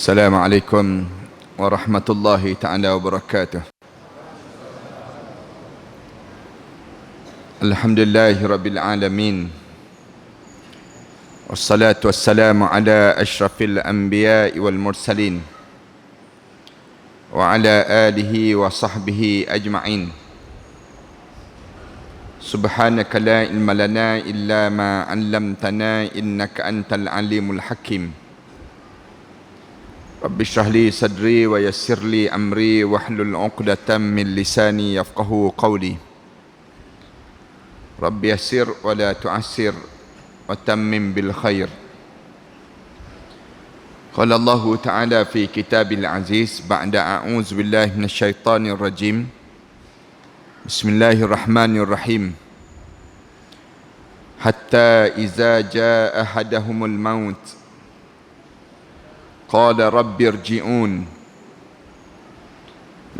Assalamualaikum warahmatullahi ta'ala wabarakatuh. Alhamdulillahi rabbil alamin. Wassalatu wassalamu ala ashrafil anbiya'i wal mursalin wa ala alihi wa sahbihi ajma'in. Subhanaka la ilma lana illa ma 'allamtana innaka antal alimul hakim. Rabbi shrah li sadri wa yassir li amri wahlul 'uqdatam min lisani yafqahu qawli. Rabbi yassir wa la tu'assir wa tammim bil khair. Qala Allah Ta'ala fi kitabil aziz ba'da a'udzu billahi minasyaitonir rajim. Bismillahirrahmanirrahim. Hatta iza jaa ahadahumul maut qala rabbi irji'un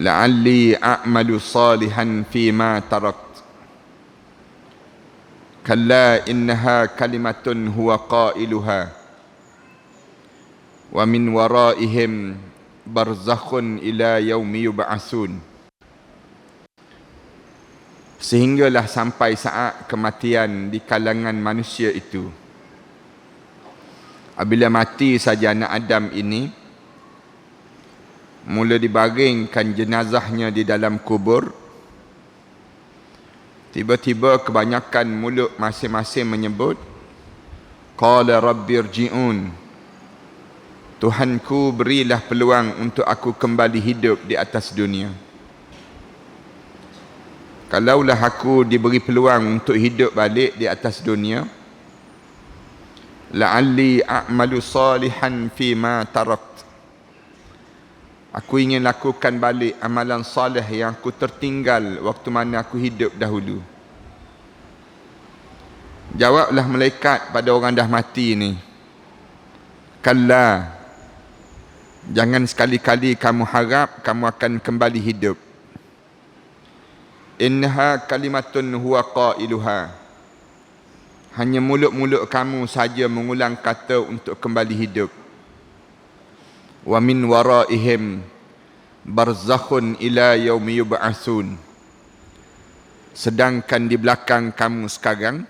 la'alli a'malu salihan fima tarakt kalla innaha kalimatun huwa qailuha wa min waraihim barzakhun ila yaumi yub'atsun. Sehinggalah sampai saat kematian di kalangan manusia itu. Apabila mati saja anak Adam ini, mula dibaringkan jenazahnya di dalam kubur. Tiba-tiba kebanyakan mulut masing-masing menyebut, Qala Rabbi irji'un. Tuhanku, berilah peluang untuk aku kembali hidup di atas dunia. Kalaulah aku diberi peluang untuk hidup balik di atas dunia, la'alli a'malu salihan fima tarakt. Aku ingin lakukan balik amalan salih yang aku tertinggal waktu mana aku hidup dahulu. Jawablah malaikat pada orang dah mati ni, kalla, jangan sekali-kali kamu harap kamu akan kembali hidup. Innaha kalimatun huwa qailuha. Hanya mulut-mulut kamu saja mengulang kata untuk kembali hidup. Wa min waraihim barzakhun ila yaumi yub'atsun. Sedangkan di belakang kamu sekarang,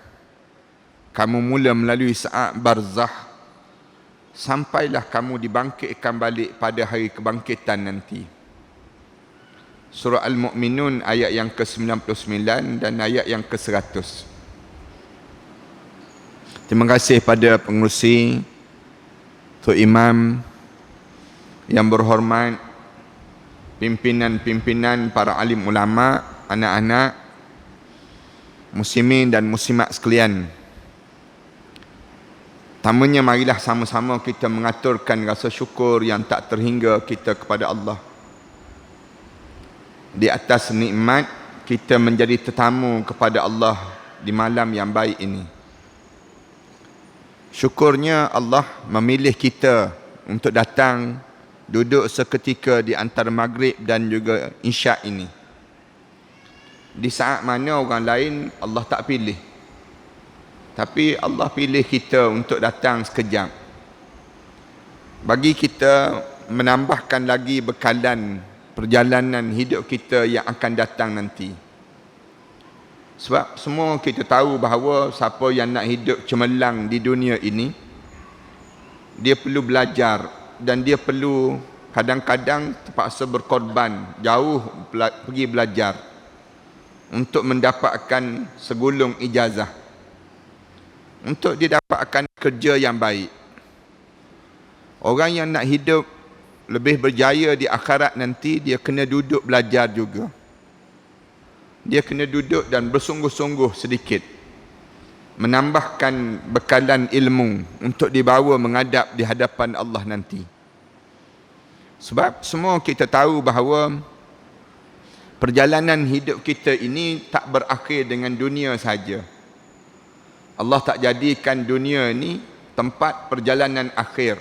kamu mula melalui saat barzakh, sampailah kamu dibangkitkan balik pada hari kebangkitan nanti. Surah Al-Mu'minun ayat yang ke-99 dan ayat yang ke-100. Terima kasih pada pengerusi, Tok Imam yang berhormat, pimpinan-pimpinan, para alim ulama, anak-anak, muslimin dan muslimat sekalian. Pertamanya, marilah sama-sama kita mengaturkan rasa syukur yang tak terhingga kita kepada Allah. Di atas nikmat kita menjadi tetamu kepada Allah di malam yang baik ini. Syukurnya Allah memilih kita untuk datang duduk seketika di antara maghrib dan juga isyak ini. Di saat mana orang lain Allah tak pilih. Tapi Allah pilih kita untuk datang sekejap. Bagi kita menambahkan lagi bekalan perjalanan hidup kita yang akan datang nanti. Sebab semua kita tahu bahawa siapa yang nak hidup cemerlang di dunia ini, dia perlu belajar dan dia perlu kadang-kadang terpaksa berkorban, jauh pergi belajar untuk mendapatkan segulung ijazah, untuk dia dapatkan kerja yang baik. Orang yang nak hidup lebih berjaya di akhirat nanti, dia kena duduk belajar juga. Dia kena duduk dan bersungguh-sungguh sedikit, menambahkan bekalan ilmu untuk dibawa menghadap di hadapan Allah nanti. Sebab semua kita tahu bahawa perjalanan hidup kita ini tak berakhir dengan dunia saja. Allah tak jadikan dunia ini tempat perjalanan akhir.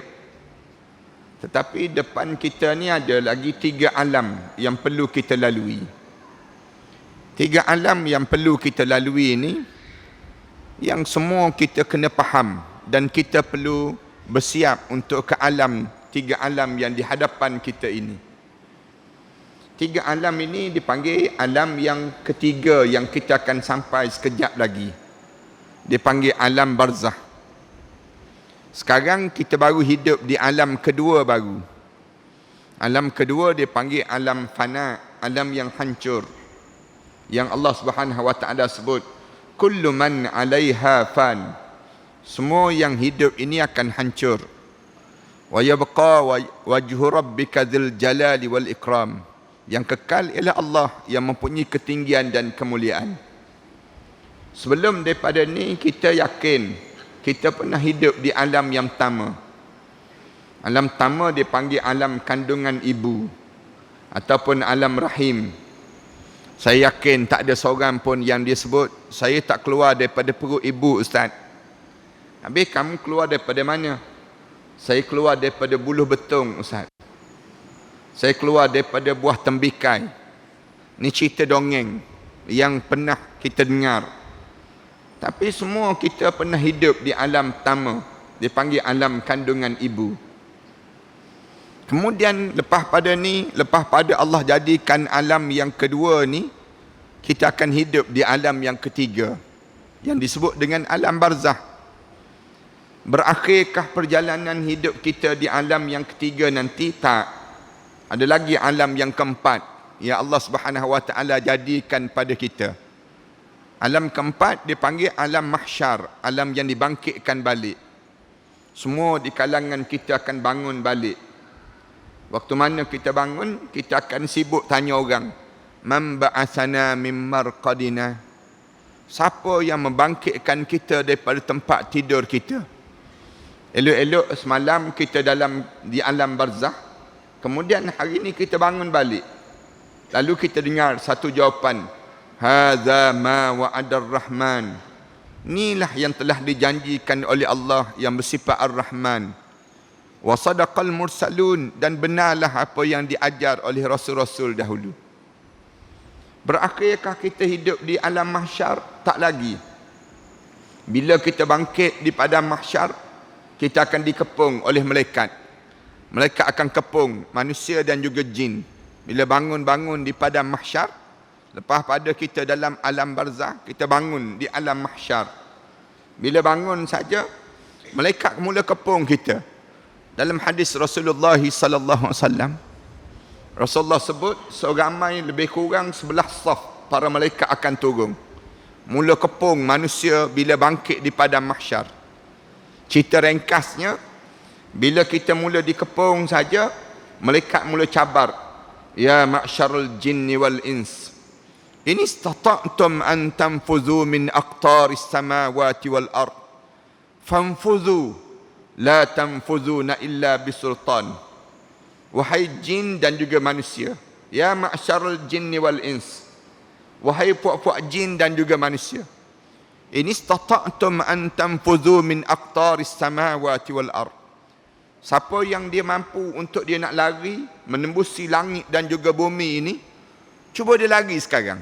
Tetapi depan kita ni ada lagi 3 alam yang perlu kita lalui. 3 alam yang perlu kita lalui ini, yang semua kita kena faham dan kita perlu bersiap untuk ke alam tiga alam yang di hadapan kita ini. Tiga alam ini dipanggil alam yang ketiga yang kita akan sampai sekejap lagi. Dipanggil alam barzah. Sekarang kita baru hidup di alam kedua baru. Alam kedua dipanggil alam fana, alam yang hancur. Yang Allah Subhanahu wa taala sebut, kullu man 'alaiha fan. Semua yang hidup ini akan hancur. Wa yabqa wajhu rabbika dzil jalali wal ikram. Yang kekal ialah Allah yang mempunyai ketinggian dan kemuliaan. Sebelum daripada ni kita yakin kita pernah hidup di alam yang pertama. Alam pertama dipanggil alam kandungan ibu ataupun alam rahim. Saya yakin tak ada seorang pun yang dia sebut, saya tak keluar daripada perut ibu, Ustaz. Habis kamu keluar daripada mana? Saya keluar daripada buluh betung, Ustaz. Saya keluar daripada buah tembikai. Ini cerita dongeng yang pernah kita dengar. Tapi semua kita pernah hidup di alam pertama, dipanggil alam kandungan ibu. Kemudian lepas pada Allah jadikan alam yang kedua ni, kita akan hidup di alam yang ketiga, yang disebut dengan alam barzah. Berakhirkah perjalanan hidup kita di alam yang ketiga nanti? Tak. Ada lagi alam yang keempat yang Allah Subhanahu wa taala jadikan pada kita. Alam keempat dipanggil alam mahsyar, alam yang dibangkitkan balik. Semua di kalangan kita akan bangun balik. Waktu mana kita bangun, kita akan sibuk tanya orang, man ba'atsana mim marqadina. Siapa yang membangkitkan kita daripada tempat tidur kita? Elok-elok semalam kita di alam barzah. Kemudian hari ini kita bangun balik. Lalu kita dengar satu jawapan. Hadza ma wa'adar rahman. Inilah yang telah dijanjikan oleh Allah yang bersifat ar-Rahman. Wa sadaqal mursalun, dan benarlah apa yang diajar oleh rasul-rasul dahulu. Berakhirkah kita hidup di alam mahsyar? Tak lagi. Bila kita bangkit di padang mahsyar, kita akan dikepung oleh malaikat. Mereka akan kepung manusia dan juga jin. Bila bangun-bangun di padang mahsyar, lepas pada kita dalam alam barzah, kita bangun di alam mahsyar. Bila bangun saja, malaikat mula kepung kita. Dalam hadis Rasulullah sallallahu alaihi wasallam, Rasulullah sebut seramai lebih kurang 11 saf para malaikat akan turun. Mula kepung manusia bila bangkit di padang mahsyar. Cerita ringkasnya, bila kita mula dikepung saja, malaikat mula cabar. Ya ma'syarul jinni wal ins, in istata'tum an tanfuzu min aqtaris samawati wal ard, fanfuzu la tanfuzuna illa bisultan. Wahai jin dan juga manusia. Ya ma'syarul jinni wal ins, wahai puak-puak jin dan juga manusia. In istata'tum an tanfuzu min aqtaris samawati wal ard. Siapa yang dia mampu untuk dia nak lari, menembusi langit dan juga bumi ini, cuba dia lari sekarang.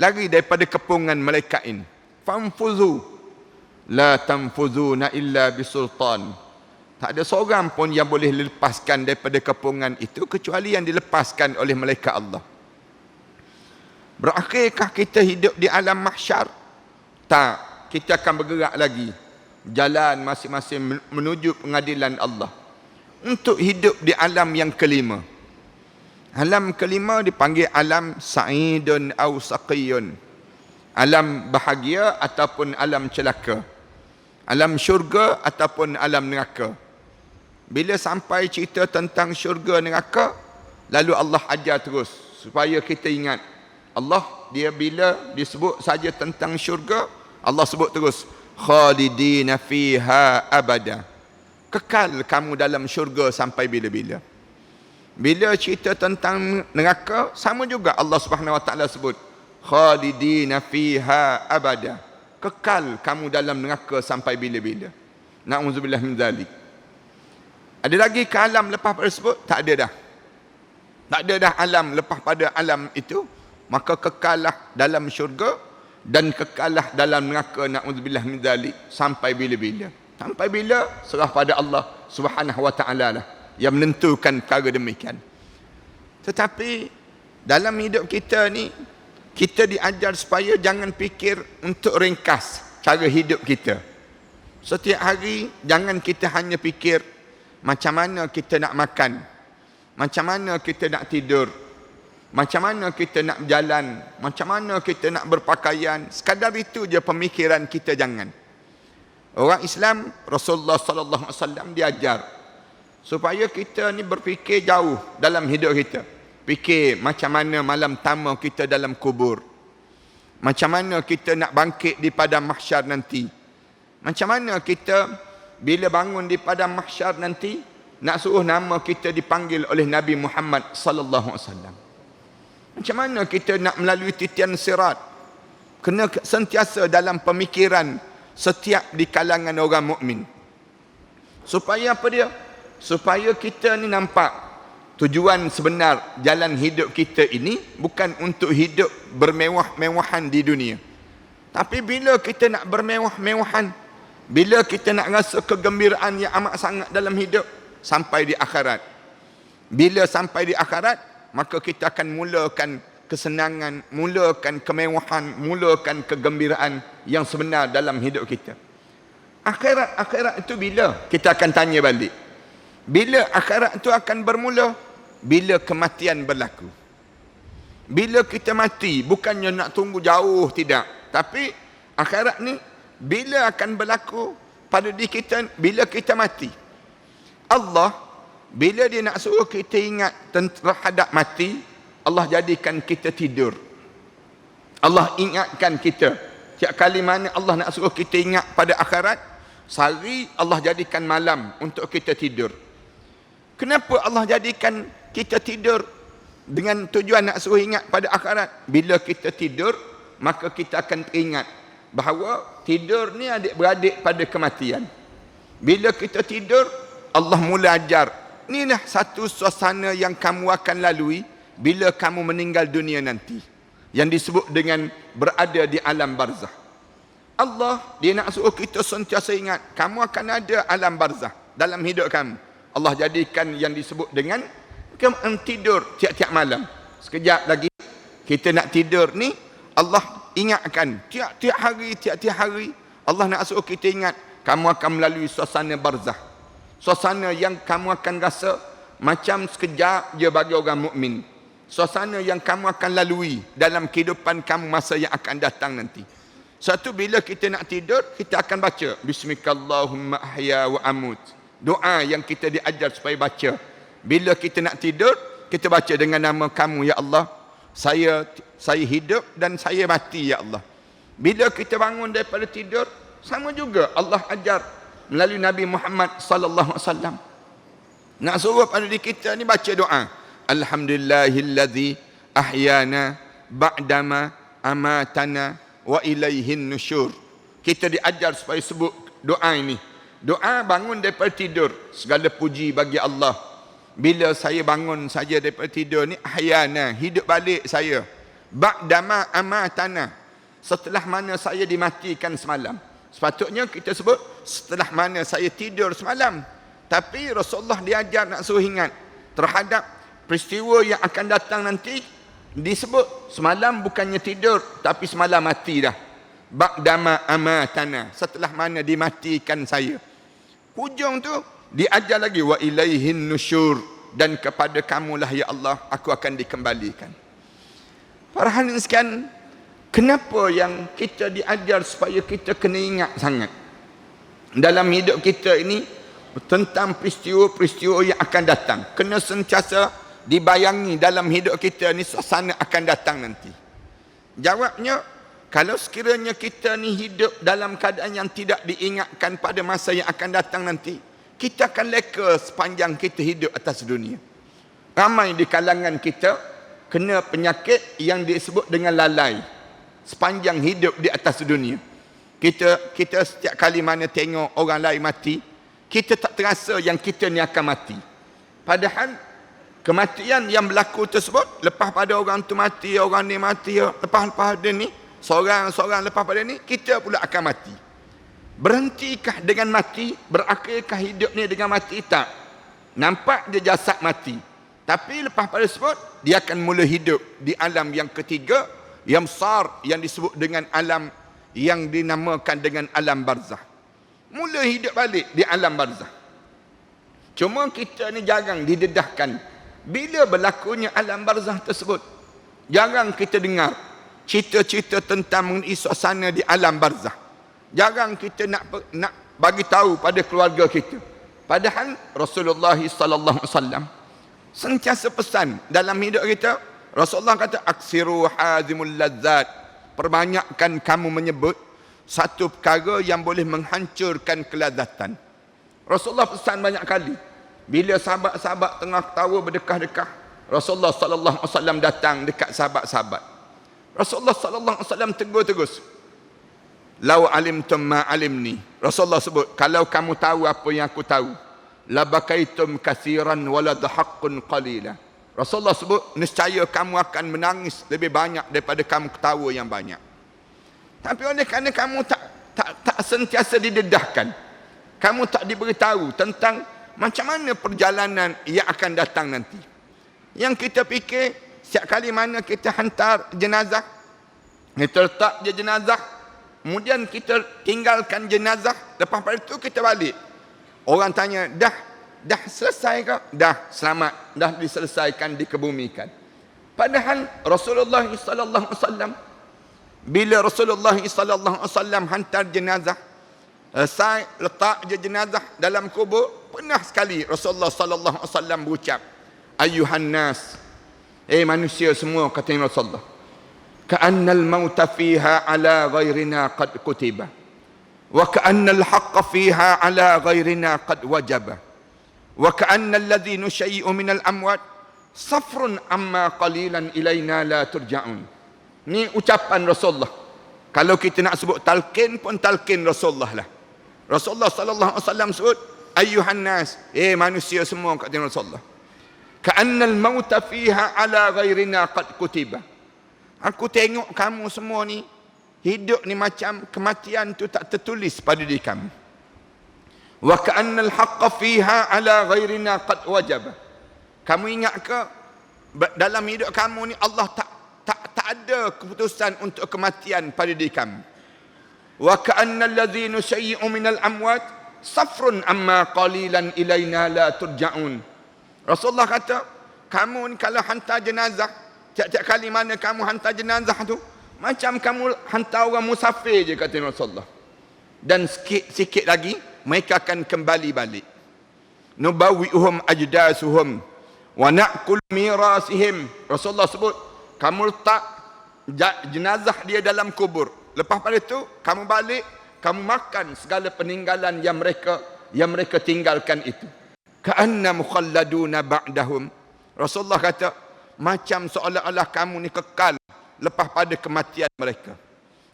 Lari daripada kepungan malaikat ini. Fanfuzu la tanfuzuna illa bisultan. Tak ada seorang pun yang boleh dilepaskan daripada kepungan itu kecuali yang dilepaskan oleh malaikat Allah. Berakhirkah kita hidup di alam mahsyar? Tak. Kita akan bergerak lagi. Jalan masing-masing menuju pengadilan Allah. Untuk hidup di alam yang kelima. Alam kelima dipanggil alam sa'idun aw saqiyun. Alam bahagia ataupun alam celaka. Alam syurga ataupun alam neraka. Bila sampai cerita tentang syurga neraka, lalu Allah ajar terus supaya kita ingat. Allah dia bila disebut saja tentang syurga, Allah sebut terus khalidina fiha abada. Kekal kamu dalam syurga sampai bila-bila. Bila cerita tentang neraka, sama juga Allah Subhanahu wa taala sebut khalidina fiha abada. Kekal kamu dalam neraka sampai bila-bila. Na'udzubillah min dzalik. Ada lagi ke alam lepas pada sebut? Tak ada dah. Tak ada dah alam lepas pada alam itu. Maka kekallah dalam syurga dan kekallah dalam neraka, na'udzubillah min dzalik, sampai bila-bila. Sampai bila? Serah pada Allah Subhanahu wa taala lah yang menentukan perkara demikian. Tetapi dalam hidup kita ni, kita diajar supaya jangan fikir untuk ringkas cara hidup kita. Setiap hari jangan kita hanya fikir macam mana kita nak makan, macam mana kita nak tidur, macam mana kita nak berjalan, macam mana kita nak berpakaian. Sekadar itu je pemikiran kita, jangan. Orang Islam, Rasulullah sallallahu alaihi wasallam diajar supaya kita ni berfikir jauh dalam hidup kita. Fikir macam mana malam pertama kita dalam kubur, macam mana kita nak bangkit di padang mahsyar nanti, macam mana kita bila bangun di padang mahsyar nanti nak suruh nama kita dipanggil oleh Nabi Muhammad sallallahu alaihi wasallam. Macam mana kita nak melalui titian sirat. Kena sentiasa dalam pemikiran setiap di kalangan orang mukmin. Supaya apa dia? Supaya kita ni nampak tujuan sebenar jalan hidup kita ini bukan untuk hidup bermewah-mewahan di dunia. Tapi bila kita nak bermewah-mewahan, bila kita nak rasa kegembiraan yang amat sangat dalam hidup, sampai di akhirat. Bila sampai di akhirat, maka kita akan mulakan kesenangan, mulakan kemewahan, mulakan kegembiraan yang sebenar dalam hidup kita. Akhirat itu bila? Kita akan tanya balik. Bila akhirat itu akan bermula? Bila kematian berlaku. Bila kita mati, bukannya nak tunggu jauh, tidak. Tapi akhirat ni bila akan berlaku pada diri kita? Bila kita mati. Allah bila dia nak suruh kita ingat terhadap mati, Allah jadikan kita tidur. Allah ingatkan kita. Tiap kali mana Allah nak suruh kita ingat pada akhirat, sehari Allah jadikan malam untuk kita tidur. Kenapa Allah jadikan kita tidur dengan tujuan nak suruh ingat pada akhirat? Bila kita tidur, maka kita akan teringat bahawa tidur ni adik-beradik pada kematian. Bila kita tidur, Allah mula ajar, inilah satu suasana yang kamu akan lalui bila kamu meninggal dunia nanti, yang disebut dengan berada di alam barzah. Allah, dia nak suruh kita sentiasa ingat, kamu akan ada alam barzah dalam hidup kamu. Allah jadikan yang disebut dengan kamu tidur tiap-tiap malam. Sekejap lagi kita nak tidur ni, Allah ingatkan tiap-tiap hari Allah nak suruh kita ingat, kamu akan melalui suasana barzah. Suasana yang kamu akan rasa macam sekejap je bagi orang mukmin. Suasana yang kamu akan lalui dalam kehidupan kamu masa yang akan datang nanti. Satu, bila kita nak tidur, kita akan baca Bismikallahumma ahya wa amut. Doa yang kita diajar supaya baca. Bila kita nak tidur, kita baca dengan nama kamu, ya Allah. Saya hidup dan saya mati, ya Allah. Bila kita bangun daripada tidur, sama juga Allah ajar melalui Nabi Muhammad sallallahu alaihi wasallam. Nak suruh pada diri kita ni baca doa. Alhamdulillahillazi ahyana ba'dama amatana wa ilaihin nusyur. Kita diajar supaya sebut doa ini. Doa bangun daripada tidur, segala puji bagi Allah. Bila saya bangun saja daripada tidur ni, ahyana, hidup balik saya. Ba'dama amatana, setelah mana saya dimatikan semalam. Sepatutnya kita sebut setelah mana saya tidur semalam. Tapi Rasulullah diajar nak suruh ingat terhadap peristiwa yang akan datang nanti. Disebut semalam bukannya tidur, tapi semalam mati dah. Ba'dama amatana, setelah mana dimatikan saya. Hujung tu diajar lagi wa ilaihin nusyur, dan kepada kamulah ya Allah aku akan dikembalikan. Para hadirin sekalian, kenapa yang kita diajar supaya kita kena ingat sangat dalam hidup kita ini tentang peristiwa-peristiwa yang akan datang? Kena sentiasa dibayangi dalam hidup kita ni suasana akan datang nanti. Jawabnya, kalau sekiranya kita ni hidup dalam keadaan yang tidak diingatkan pada masa yang akan datang nanti, kita akan leka sepanjang kita hidup atas dunia. Ramai di kalangan kita kena penyakit yang disebut dengan lalai sepanjang hidup di atas dunia. Kita setiap kali mana tengok orang lain mati, kita tak terasa yang kita ni akan mati. Padahal kematian yang berlaku tersebut, lepas pada orang tu mati, orang ni mati, lepas pada ni seorang lepas pada ni, kita pula akan mati. Berhentikah dengan mati? Berakhirkah hidup ni dengan mati? Tak. Nampak dia jasad mati. Tapi lepas pada sebut, dia akan mula hidup di alam yang ketiga, yang besar, yang disebut dengan alam yang dinamakan dengan alam barzah. Mula hidup balik di alam barzah. Cuma kita ni jarang didedahkan bila berlakunya alam barzah tersebut. Jarang kita dengar cerita-cerita tentang mengenai suasana di alam barzah. Jarang kita nak bagi tahu pada keluarga kita. Padahal Rasulullah sallallahu alaihi wasallam sentiasa pesan dalam hidup kita. Rasulullah kata, aksiru hazimul ladzat, perbanyakkan kamu menyebut satu perkara yang boleh menghancurkan kelazatan. Rasulullah pesan banyak kali. Bila sahabat-sahabat tengah ketawa berdekah-dekah, Rasulullah sallallahu alaihi wasallam datang dekat sahabat-sahabat. Rasulullah sallallahu alaihi wasallam tegur terus. Lau alimtum ma alimni. Rasulullah sebut, kalau kamu tahu apa yang aku tahu, la bakaitum katsiran wa la dhahaqqun qalila. Rasulullah sebut, nescaya kamu akan menangis lebih banyak daripada kamu ketawa yang banyak. Tapi oleh kerana kamu tak sentiasa didedahkan, kamu tak diberitahu tentang macam mana perjalanan yang akan datang nanti. Yang kita fikir, setiap kali mana kita hantar jenazah, kita letak je jenazah, kemudian kita tinggalkan jenazah, lepas pada itu kita balik. Orang tanya, dah selesai ke? Dah, selamat. Dah diselesaikan, dikebumikan. Padahal Rasulullah sallallahu alaihi wasallam, bila Rasulullah sallallahu alaihi wasallam hantar jenazah, selesai letak je jenazah dalam kubur, pernah sekali Rasulullah sallallahu alaihi wasallam berucap, ayuhan nas, manusia semua, kata Rasulullah, ka'annal mauta fiha ala ghairina qad kutiba wa ka'annal haqqa fiha ala ghairina qad wajaba wa ka'annal ladzi nushayyi'u minal amwat safrun amma qalilan ilaina la turja'un. Ni ucapan Rasulullah. Kalau kita nak sebut talqin pun talqin Rasulullah lah. Rasulullah sallallahu alaihi wasallam sebut, ayuhan nas, manusia semua, kata Rasulullah, ka'annal mauta fiha ala ghairina qad kutiba. Aku tengok kamu semua ni, hidup ni macam kematian tu tak tertulis pada diri kamu. Wa ka'annal haqqa fiha ala ghairina qad wajaba. Kamu ingat ke dalam hidup kamu ni Allah tak ada keputusan untuk kematian pada diri kamu. Wa ka'annal ladzina syai'u minal amwat safrun amma qalilan ilaina la turja'un. Rasulullah kata, kamu ni kalau hantar jenazah, tiap-tiap kali mana kamu hantar jenazah tu, macam kamu hantar orang musafir je, kata Rasulullah. Dan sikit lagi mereka akan kembali balik. Nubawi'uhum ajdasuhum wa na'kul mirasihim. Rasulullah sebut, kamu letak jenazah dia dalam kubur, lepas pada itu kamu balik, kamu makan segala peninggalan yang mereka tinggalkan itu. Ka'anna mukhalladuna ba'dahum. Rasulullah kata, macam seolah-olah kamu ni kekal lepas pada kematian mereka.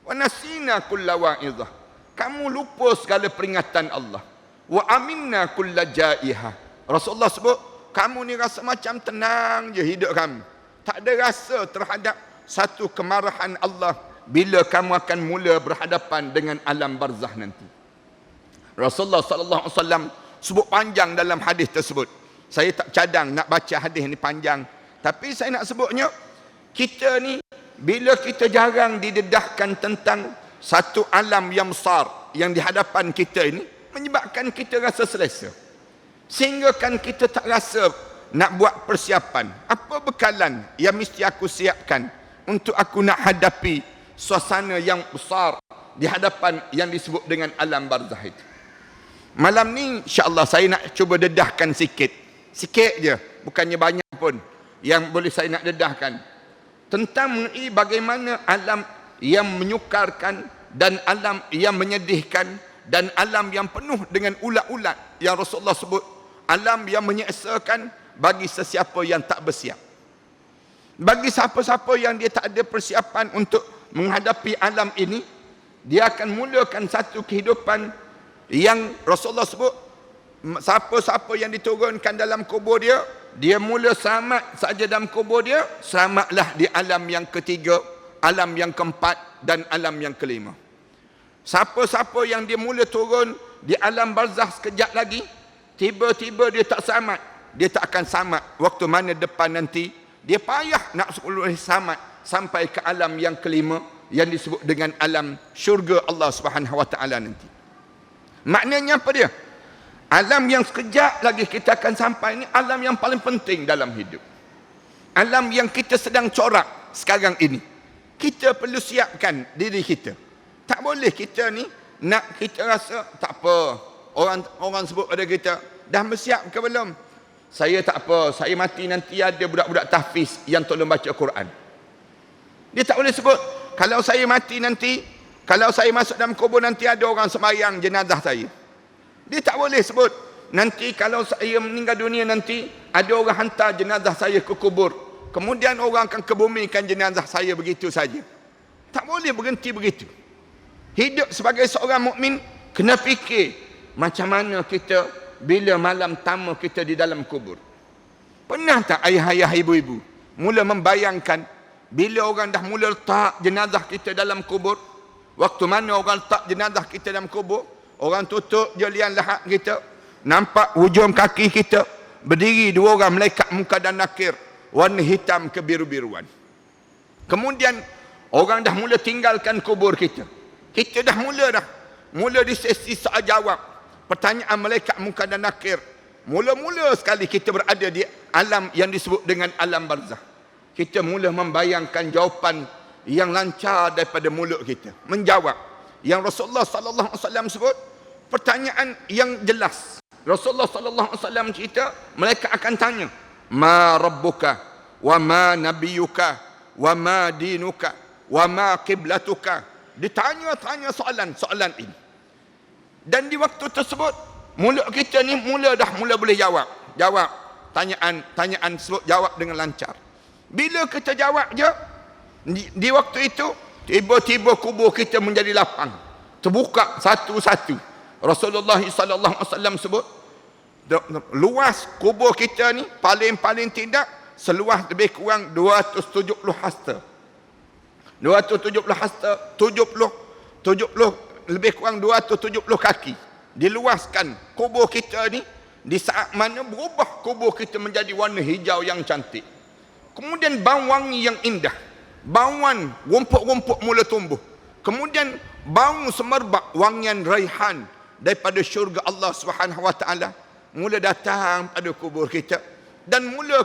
Wa nasina kulla wa'izah. Kamu lupa segala peringatan Allah. Wa aminna kulla ja'ihah. Rasulullah sebut, kamu ni rasa macam tenang je hidup kamu. Tak ada rasa terhadap satu kemarahan Allah bila kamu akan mula berhadapan dengan alam barzah nanti. Rasulullah sallallahu alaihi wasallam sebut panjang dalam hadis tersebut. Saya tak cadang nak baca hadis ni panjang, tapi saya nak sebutnya, kita ni bila kita jarang didedahkan tentang satu alam yang besar yang di hadapan kita ini, menyebabkan kita rasa selesa. Sehingga kan kita tak rasa nak buat persiapan. Apa bekalan yang mesti aku siapkan untuk aku nak hadapi suasana yang besar di hadapan yang disebut dengan alam barzah itu. Malam ni insya-Allah saya nak cuba dedahkan sikit je, bukannya banyak pun yang boleh saya nak dedahkan, tentang mengenai bagaimana alam yang menyukarkan dan alam yang menyedihkan dan alam yang penuh dengan ulat-ulat yang Rasulullah sebut, alam yang menyeksakan bagi sesiapa yang tak bersiap. Bagi siapa-siapa yang dia tak ada persiapan untuk menghadapi alam ini, dia akan mulakan satu kehidupan yang Rasulullah sebut, siapa-siapa yang diturunkan dalam kubur dia, dia mula selamat saja dalam kubur dia, selamatlah di alam yang ketiga, alam yang keempat dan alam yang kelima. Siapa-siapa yang dia mula turun di alam barzah sekejap lagi, Tiba-tiba dia tak selamat. Dia tak akan selamat. Waktu mana depan nanti, dia payah nak selamat sampai ke alam yang kelima, yang disebut dengan alam syurga Allah Subhanahu Wa Taala nanti. Maknanya apa dia? Alam yang sekejap lagi kita akan sampai ni, alam yang paling penting dalam hidup. Alam yang kita sedang corak sekarang ini. Kita perlu siapkan diri kita. Tak boleh kita ni nak kita rasa tak apa. Orang sebut pada kita, dah bersiap ke belum? Saya tak apa, saya mati nanti ada budak-budak tahfiz yang tolong baca Quran. Dia tak boleh sebut, kalau saya mati nanti, kalau saya masuk dalam kubur nanti ada orang sembahyang jenazah saya. Dia tak boleh sebut, nanti kalau saya meninggal dunia nanti, ada orang hantar jenazah saya ke kubur. Kemudian orang akan kebumikan jenazah saya begitu saja. Tak boleh berhenti begitu. Hidup sebagai seorang mukmin kena fikir macam mana kita bila malam tamu kita di dalam kubur. Pernah tak ayah-ayah, ibu-ibu mula membayangkan bila orang dah mula letak jenazah kita dalam kubur, waktu mana orang letak jenazah kita dalam kubur, orang tutup je liang lahat kita, nampak hujung kaki kita, berdiri dua orang malaikat munkar dan nakir, warna hitam kebiru-biruan. Kemudian orang dah mula tinggalkan kubur kita. Kita dah mula di sesi soal jawab. Pertanyaan malaikat munkar dan nakir. Mula-mula sekali kita berada di alam yang disebut dengan alam barzah. Kita mula membayangkan jawapan yang lancar daripada mulut kita. Menjawab. Yang Rasulullah sallallahu alaihi wasallam sebut, pertanyaan yang jelas. Rasulullah sallallahu alaihi wasallam cerita, malaikat akan tanya, ma rabbuka wa ma nabiyuka wa ma dinuka wa ma qiblatuka. Ditanya-tanya soalan ini. Dan di waktu tersebut, mulut kita ni mula boleh jawab. Tanyaan sebut jawab dengan lancar. Bila kita jawab je, di waktu itu, tiba-tiba kubur kita menjadi lapang. Terbuka satu-satu. Rasulullah sallallahu alaihi wasallam sebut, luas kubur kita ni paling tidak seluas lebih kurang 270 hasta. 270 hasta, 70 lebih kurang 270 kaki. Diluaskan kubur kita ni, di saat mana berubah kubur kita menjadi warna hijau yang cantik. Kemudian bau wangi yang indah. Bauan rumput-rumput mula tumbuh. Kemudian bau semerbak wangian raihan daripada syurga Allah Subhanahu Wa Taala mula datang pada kubur kita, dan mula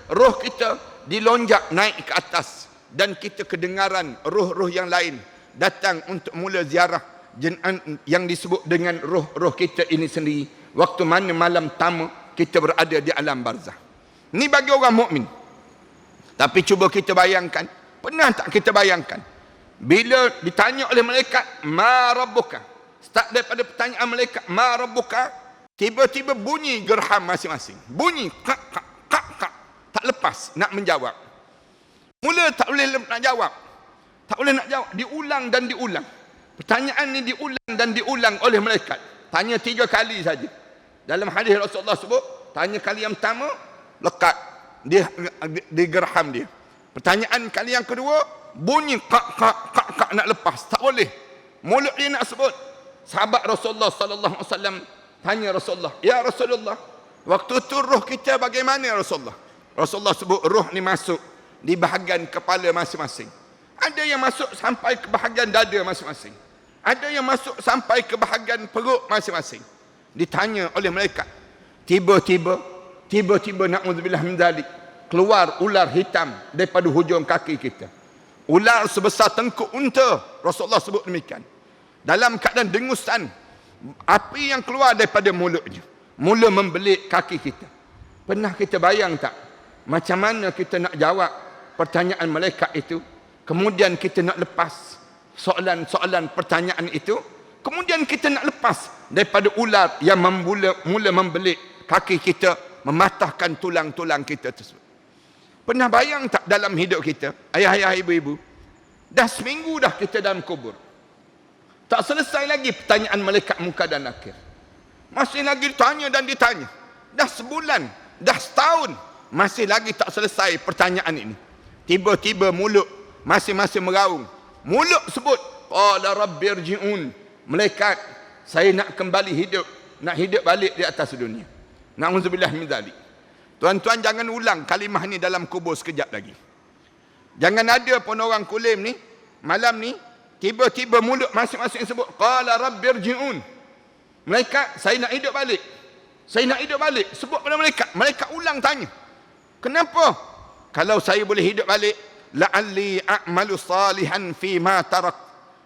roh kita dilonjak naik ke atas, dan kita kedengaran roh-roh yang lain datang untuk mula ziarah yang disebut dengan roh-roh kita ini sendiri waktu mana malam tamu kita berada di alam barzah. Ini bagi orang mukmin. Tapi cuba kita bayangkan, pernah tak kita bayangkan bila ditanya oleh malaikat ma rabbuka, start daripada pertanyaan malaikat ma rabbuka, tiba-tiba bunyi gerham masing-masing. Bunyi kak kak kak kak, tak lepas nak menjawab. Mula tak boleh nak jawab. Tak boleh nak jawab. Diulang dan diulang. Pertanyaan ni diulang dan diulang oleh malaikat. Tanya 3 kali saja. Dalam hadis Rasulullah sebut, tanya kali yang pertama, lekat. Dia digerham dia. Pertanyaan kali yang kedua, bunyi kak kak kak kak nak lepas. Tak boleh. Mulut dia nak sebut. Sahabat Rasulullah sallallahu alaihi wasallam tanya Rasulullah, ya Rasulullah, waktu tu roh kita bagaimana ya Rasulullah? Rasulullah sebut roh ni masuk di bahagian kepala masing-masing. Ada yang masuk sampai ke bahagian dada masing-masing. Ada yang masuk sampai ke bahagian perut masing-masing. Ditanya oleh malaikat. Tiba-tiba na'udzubillah min dzalik, keluar ular hitam daripada hujung kaki kita. Ular sebesar tengkuk unta. Rasulullah sebut demikian. Dalam keadaan dengusan, api yang keluar daripada mulutnya mula membelit kaki kita. Pernah kita bayang tak macam mana kita nak jawab pertanyaan malaikat itu, kemudian kita nak lepas soalan-soalan pertanyaan itu, kemudian kita nak lepas daripada ular yang mula membelit kaki kita, mematahkan tulang-tulang kita tersebut. Pernah bayang tak dalam hidup kita, ayah-ayah, ibu-ibu, dah seminggu dah kita dalam kubur, tak selesai lagi pertanyaan malaikat munkar dan nakir. Masih lagi ditanya dan ditanya. Dah sebulan, dah setahun, masih lagi tak selesai pertanyaan ini. Tiba-tiba mulut masing-masing meraung. Mulut sebut, qala rabbirji'un. Malaikat, saya nak kembali hidup. nak hidup balik di atas dunia. Na'udzubillah min dzalik. Tuan-tuan jangan ulang kalimah ni dalam kubur sekejap lagi. Jangan ada pun orang kulim ni, malam ni, tiba-tiba mulut masing-masing sebut, qala rabbirji'un. Malaikat, saya nak hidup balik. Saya nak hidup balik. Sebut pada malaikat. Malaikat ulang tanya. Kenapa? Kalau saya boleh hidup balik, la'alli a'malu salihan fi ma tarak.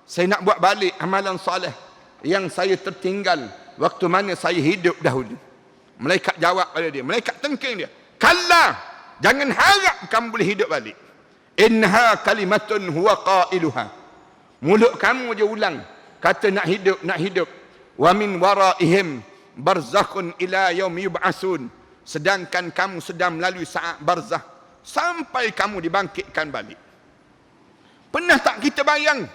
Saya nak buat balik amalan salih yang saya tertinggal waktu mana saya hidup dahulu. Malaikat jawab pada dia. Malaikat tengking dia. Kalla, jangan harap kamu boleh hidup balik. Innaha kalimatun huwa qailuha. Mulut kamu je ulang. Kata nak hidup, nak hidup. Wa min waraihim barzakhun ila yaum yub'asun. Sedangkan kamu sedang melalui saat barzah. Sampai kamu dibangkitkan balik. Pernah tak kita bayang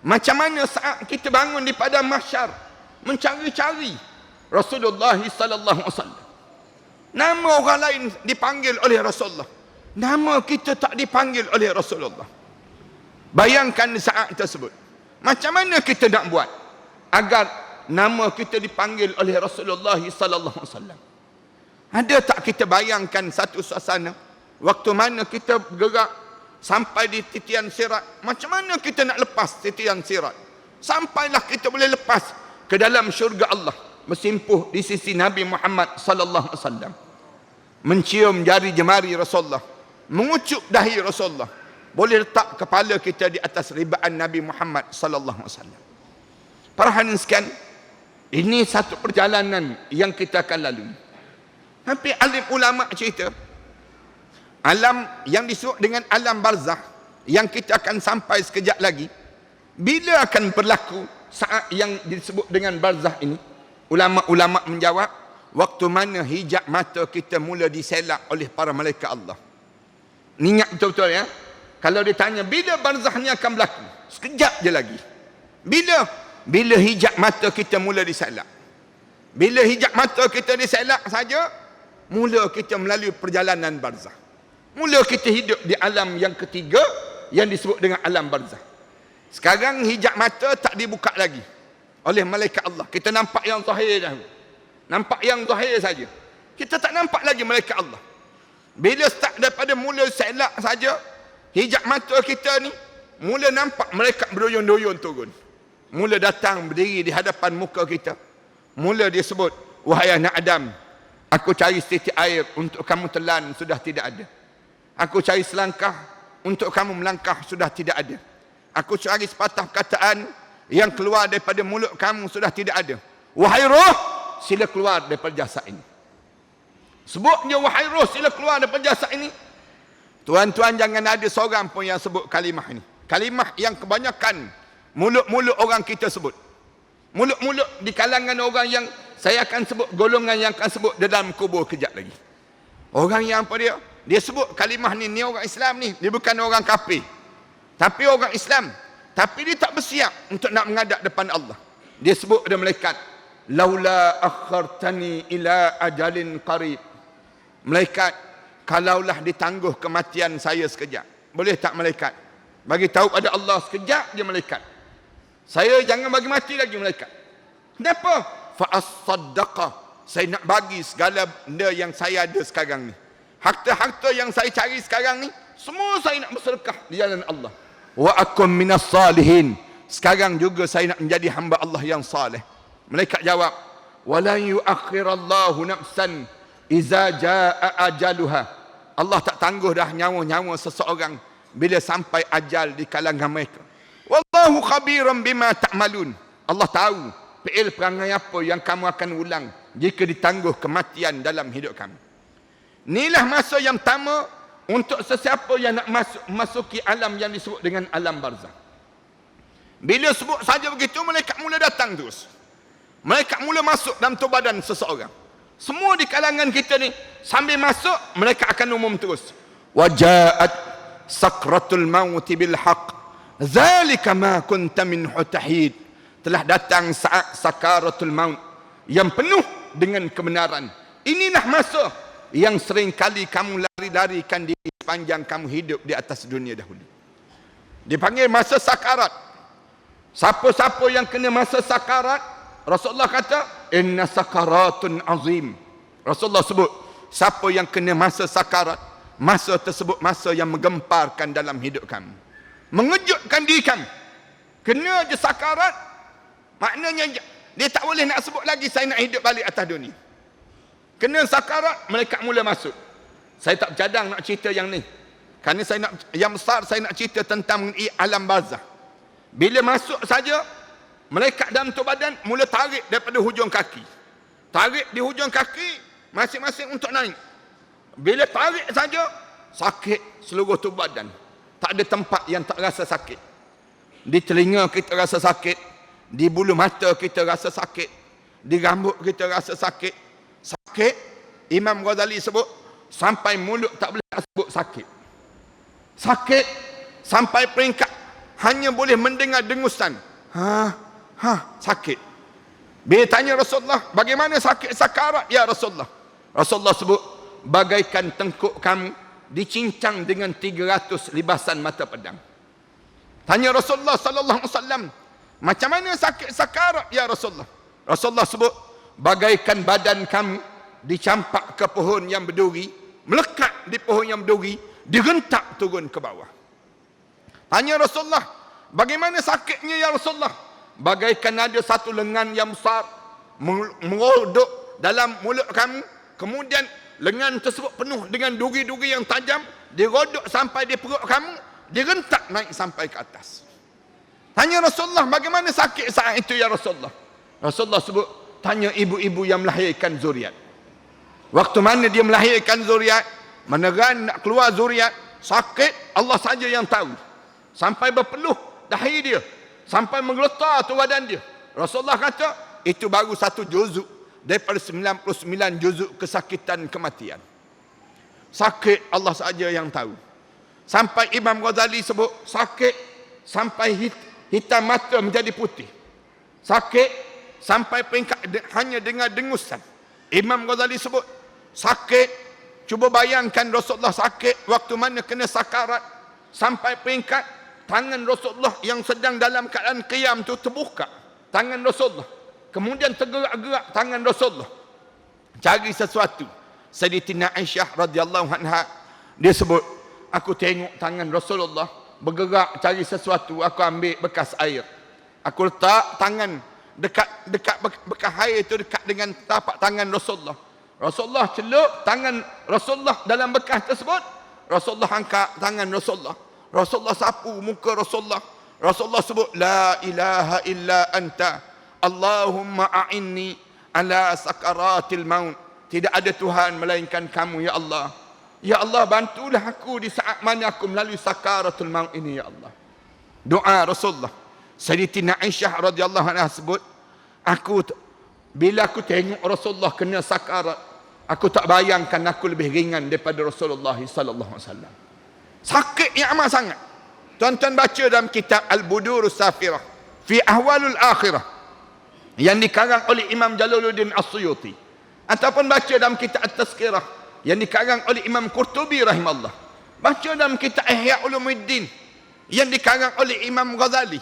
macam mana saat kita bangun di padang mahsyar mencari-cari Rasulullah sallallahu alaihi wasallam. Nama orang lain dipanggil oleh Rasulullah. Nama kita tak dipanggil oleh Rasulullah. Bayangkan saat tersebut. Macam mana kita nak buat agar nama kita dipanggil oleh Rasulullah sallallahu alaihi wasallam? Ada tak kita bayangkan satu suasana waktu mana kita bergerak sampai di titian sirat? Macam mana kita nak lepas titian sirat? Sampailah kita boleh lepas ke dalam syurga Allah, bersimpuh di sisi Nabi Muhammad sallallahu alaihi wasallam, mencium jari jemari Rasulullah, mengucup dahi Rasulullah, boleh letak kepala kita di atas ribaan Nabi Muhammad sallallahu alaihi wasallam. Para hadirin sekalian, ini satu perjalanan yang kita akan lalui. Tapi alim ulama cerita, alam yang disebut dengan alam barzah yang kita akan sampai sekejap lagi, bila akan berlaku saat yang disebut dengan barzah ini? Ulama-ulama menjawab, waktu mana hijab mata kita mula diselak oleh para malaikat Allah. Ingat betul-betul ya. Kalau ditanya bila barzah ni akan berlaku, sekejap je lagi. Bila? Bila hijab mata kita mula diselak. Bila hijab mata kita diselak saja, mula kita melalui perjalanan barzah. Mula kita hidup di alam yang ketiga yang disebut dengan alam barzah. Sekarang hijab mata tak dibuka lagi oleh malaikat Allah. Kita nampak yang zahir dah. Nampak yang zahir saja. Kita tak nampak lagi malaikat Allah. Bila start daripada mula selak saja, hijab mata kita ni mula nampak malaikat berduyun-duyun turun. Mula datang berdiri di hadapan muka kita. Mula dia sebut, wahai anak Adam, aku cari setitik air untuk kamu telan, sudah tidak ada. Aku cari selangkah untuk kamu melangkah, sudah tidak ada. Aku cari sepatah perkataan yang keluar daripada mulut kamu, sudah tidak ada. Wahai roh, sila keluar daripada jasad ini. Sebutnya wahai roh, sila keluar daripada jasad ini. Tuan-tuan, jangan ada seorang pun yang sebut kalimah ini. Kalimah yang kebanyakan mulut-mulut orang kita sebut. Mulut-mulut di kalangan orang yang saya akan sebut, golongan yang akan sebut dalam kubur kejap lagi. Orang yang apa dia? Dia sebut kalimah ni orang Islam ni. Dia bukan orang kafir, tapi orang Islam. Tapi dia tak bersiap untuk nak menghadap depan Allah. Dia sebut kepada malaikat, laula akhartani ila ajalin qarib. Malaikat, kalaulah ditangguh kematian saya sekejap. Boleh tak malaikat? Bagi tahu pada Allah sekejap je malaikat. Saya jangan bagi mati lagi malaikat. Kenapa? Fa as-saddaqa. Saya nak bagi segala benda yang saya ada sekarang ni. Harta-harta yang saya cari sekarang ni, semua saya nak bersedekah di jalan Allah. Wa akum minas salihin. Sekarang juga saya nak menjadi hamba Allah yang saleh. Malaikat jawab, wala yuakhirallahu nafsan iza jaa ajaluha. Allah tak tangguh dah nyawa-nyawa seseorang bila sampai ajal di kalangan mereka. Wallahu khabiran bima ta'malun. Allah tahu fi'il perangai apa yang kamu akan ulang jika ditangguh kematian dalam hidup kamu. Inilah masa yang pertama untuk sesiapa yang nak masuki alam yang disebut dengan alam barzah. Bila sebut saja begitu, malaikat mula datang terus. Malaikat mula masuk dalam tubuh badan seseorang. Semua di kalangan kita ni sambil masuk, malaikat akan umum terus. Wajaat sakratul maut bil haqq. Zalika ma kunta minhu tahid. Telah datang saat sakaratul maut yang penuh dengan kebenaran. Inilah masa yang sering kali kamu lari-larikan di sepanjang kamu hidup di atas dunia dahulu. Dipanggil masa sakarat. Siapa-siapa yang kena masa sakarat, Rasulullah kata, inna sakaratun azim. Rasulullah sebut, siapa yang kena masa sakarat, masa tersebut masa yang menggemparkan dalam hidup kamu, mengejutkan diri kamu. Kena je sakarat, maknanya dia tak boleh nak sebut lagi saya nak hidup balik atas dunia. Kena sakarat, malaikat mula masuk. Saya tak bercadang nak cerita yang ni, kerana saya nak, yang besar saya nak cerita tentang mengenai alam barzah. Bila masuk saja, malaikat dalam tu badan mula tarik daripada hujung kaki. Tarik di hujung kaki masing-masing untuk naik. Bila tarik saja, sakit seluruh tubuh badan. Tak ada tempat yang tak rasa sakit. Di telinga kita rasa sakit, di bulu mata kita rasa sakit, di rambut kita rasa sakit. Sakit, Imam Ghazali sebut, sampai mulut tak boleh nak sebut sakit. Sakit sampai peringkat hanya boleh mendengar dengusan. Sakit. Bila tanya Rasulullah, bagaimana sakit sakarat ya Rasulullah? Rasulullah sebut, bagaikan tengkuk kamu dicincang dengan 300 libasan mata pedang. Tanya Rasulullah sallallahu alaihi wasallam, macam mana sakit sakarat ya Rasulullah? Rasulullah sebut, bagaikan badan kamu dicampak ke pohon yang berduri, melekat di pohon yang berduri, direntak turun ke bawah. Tanya Rasulullah, bagaimana sakitnya ya Rasulullah? Bagaikan ada satu lengan yang besar merodok dalam mulut kamu, kemudian lengan tersebut penuh dengan duri-duri yang tajam, dirodok sampai di perut kamu, direntak naik sampai ke atas. Tanya Rasulullah, bagaimana sakit saat itu ya Rasulullah? Rasulullah sebut, tanya ibu-ibu yang melahirkan zuriat. Waktu mana dia melahirkan zuriat, meneran nak keluar zuriat, sakit Allah saja yang tahu. Sampai berpeluh dahi dia, sampai menggeletar tu badan dia. Rasulullah kata, itu baru satu juzuk daripada 99 juzuk kesakitan kematian. Sakit Allah saja yang tahu. Sampai Imam Ghazali sebut, sakit sampai hitam mata menjadi putih. Sakit sampai peringkat hanya dengar dengusan. Imam Ghazali sebut, sakit, cuba bayangkan Rasulullah sakit waktu mana kena sakarat, sampai peringkat tangan Rasulullah yang sedang dalam keadaan qiyam tu terbuka, tangan Rasulullah, kemudian tergerak-gerak tangan Rasulullah cari sesuatu. Sayyidatina Aisyah radhiyallahu anha, dia sebut, aku tengok tangan Rasulullah bergerak cari sesuatu, aku ambil bekas air, aku letak tangan dekat bekas air itu dekat dengan tapak tangan Rasulullah. Rasulullah celup tangan Rasulullah dalam bekas tersebut. Rasulullah angkat tangan Rasulullah. Rasulullah sapu muka Rasulullah. Rasulullah sebut, la ilaha illa anta, Allahumma a'inni ala sakaratil maut. Tidak ada Tuhan melainkan kamu ya Allah. Ya Allah, bantulah aku di saat mana aku melalui sakaratul maut ini ya Allah. Doa Rasulullah. Sayyidatina Aisyah radhiyallahu anha sebut, bila aku tengok Rasulullah kena sakarat, aku tak bayangkan aku lebih ringan daripada Rasulullah sallallahu alaihi wasallam. Sakit yang amat sangat. Tuan-tuan baca dalam kitab Al-Budurus Safirah fi Ahwalul Akhirah yang dikarang oleh Imam Jalaluddin As-Suyuti, ataupun baca dalam kitab At-Tazkirah yang dikarang oleh Imam Qurtubi rahimahullah, baca dalam kitab Ihya Ulumuddin yang dikarang oleh Imam Ghazali,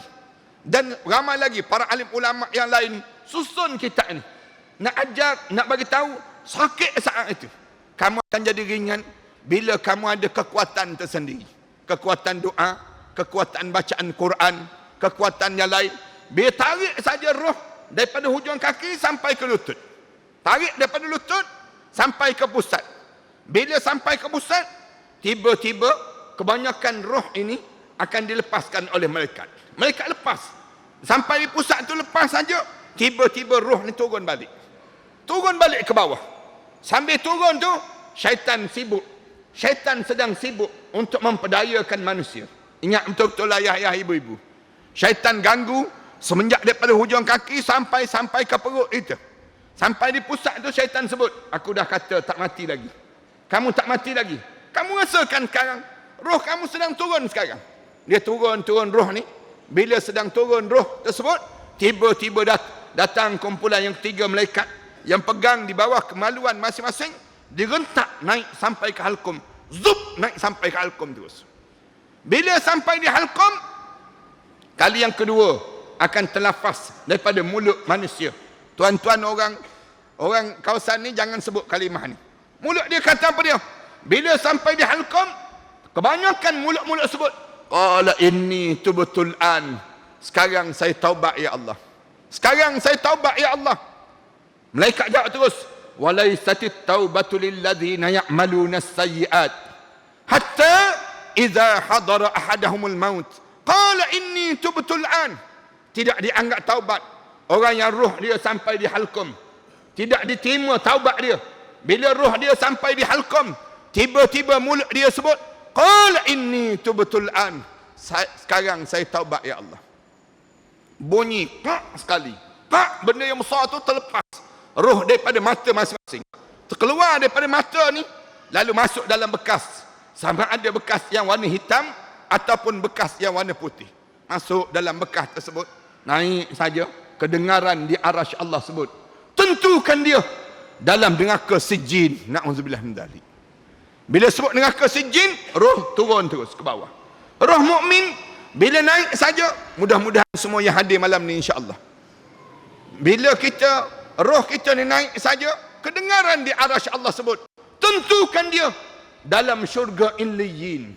dan ramai lagi para alim ulama yang lain susun kitab ini nak ajar, nak bagi tahu sakit saat itu kamu akan jadi ringan bila kamu ada kekuatan tersendiri, kekuatan doa, kekuatan bacaan Quran, kekuatan yang lain. Bila tarik saja roh daripada hujung kaki sampai ke lutut, tarik daripada lutut sampai ke pusat. Bila sampai ke pusat, tiba-tiba kebanyakan roh ini akan dilepaskan oleh malaikat. Malaikat lepas. Sampai di pusat tu lepas saja, tiba-tiba roh ni turun balik. Turun balik ke bawah. Sambil turun tu, syaitan sibuk. Syaitan sedang sibuk untuk memperdayakan manusia. Ingat betul-betul ayah-ayah, ibu-ibu. Syaitan ganggu semenjak daripada hujung kaki sampai ke perut itu. Sampai di pusat tu syaitan sebut, aku dah kata tak mati lagi. Kamu tak mati lagi. Kamu rasakan sekarang, roh kamu sedang turun sekarang. Dia turun roh ni. Bila sedang turun roh tersebut, tiba-tiba datang kumpulan yang ketiga malaikat yang pegang di bawah kemaluan masing-masing, direntak naik sampai ke halkum. Zup, naik sampai ke halkum terus. Bila sampai di halkum, kali yang kedua akan terlafaz daripada mulut manusia, Tuan-tuan orang kawasan ni jangan sebut kalimah ni. Mulut dia kata apa dia? Bila sampai di halqum, kebanyakan mulut-mulut sebut, qala inni tubtul an. Sekarang saya taubat ya Allah. Sekarang saya taubat ya Allah. Malaikat jawab terus, walaisatit taubatu lilladzina ya'maluna as-sayyi'at hatta idza hadara ahadahumul maut qala inni tubtul an. Tidak dianggap taubat orang yang roh dia sampai di halqum. Tidak diterima taubat dia. Bila roh dia sampai di halqum, tiba-tiba mulut dia sebut, qala inni tubtul an. Sekarang saya taubat ya Allah. Bunyi pak sekali. Pak, benda yang besar tu terlepas. Roh daripada mata masing-masing. Terkeluar daripada mata ni, lalu masuk dalam bekas. Sama ada bekas yang warna hitam ataupun bekas yang warna putih. Masuk dalam bekas tersebut. Naik saja. Kedengaran di arasy Allah sebut, tentukan dia dalam neraka sijin. Na'udzubillah min dzalik. Bila sebut neraka sijin, roh turun terus ke bawah. Roh mukmin bila naik saja, mudah-mudahan semua yang hadir malam ni insya-Allah. Bila roh kita ni naik saja, kedengaran di arasy Allah sebut, tentukan dia dalam syurga Illiyin.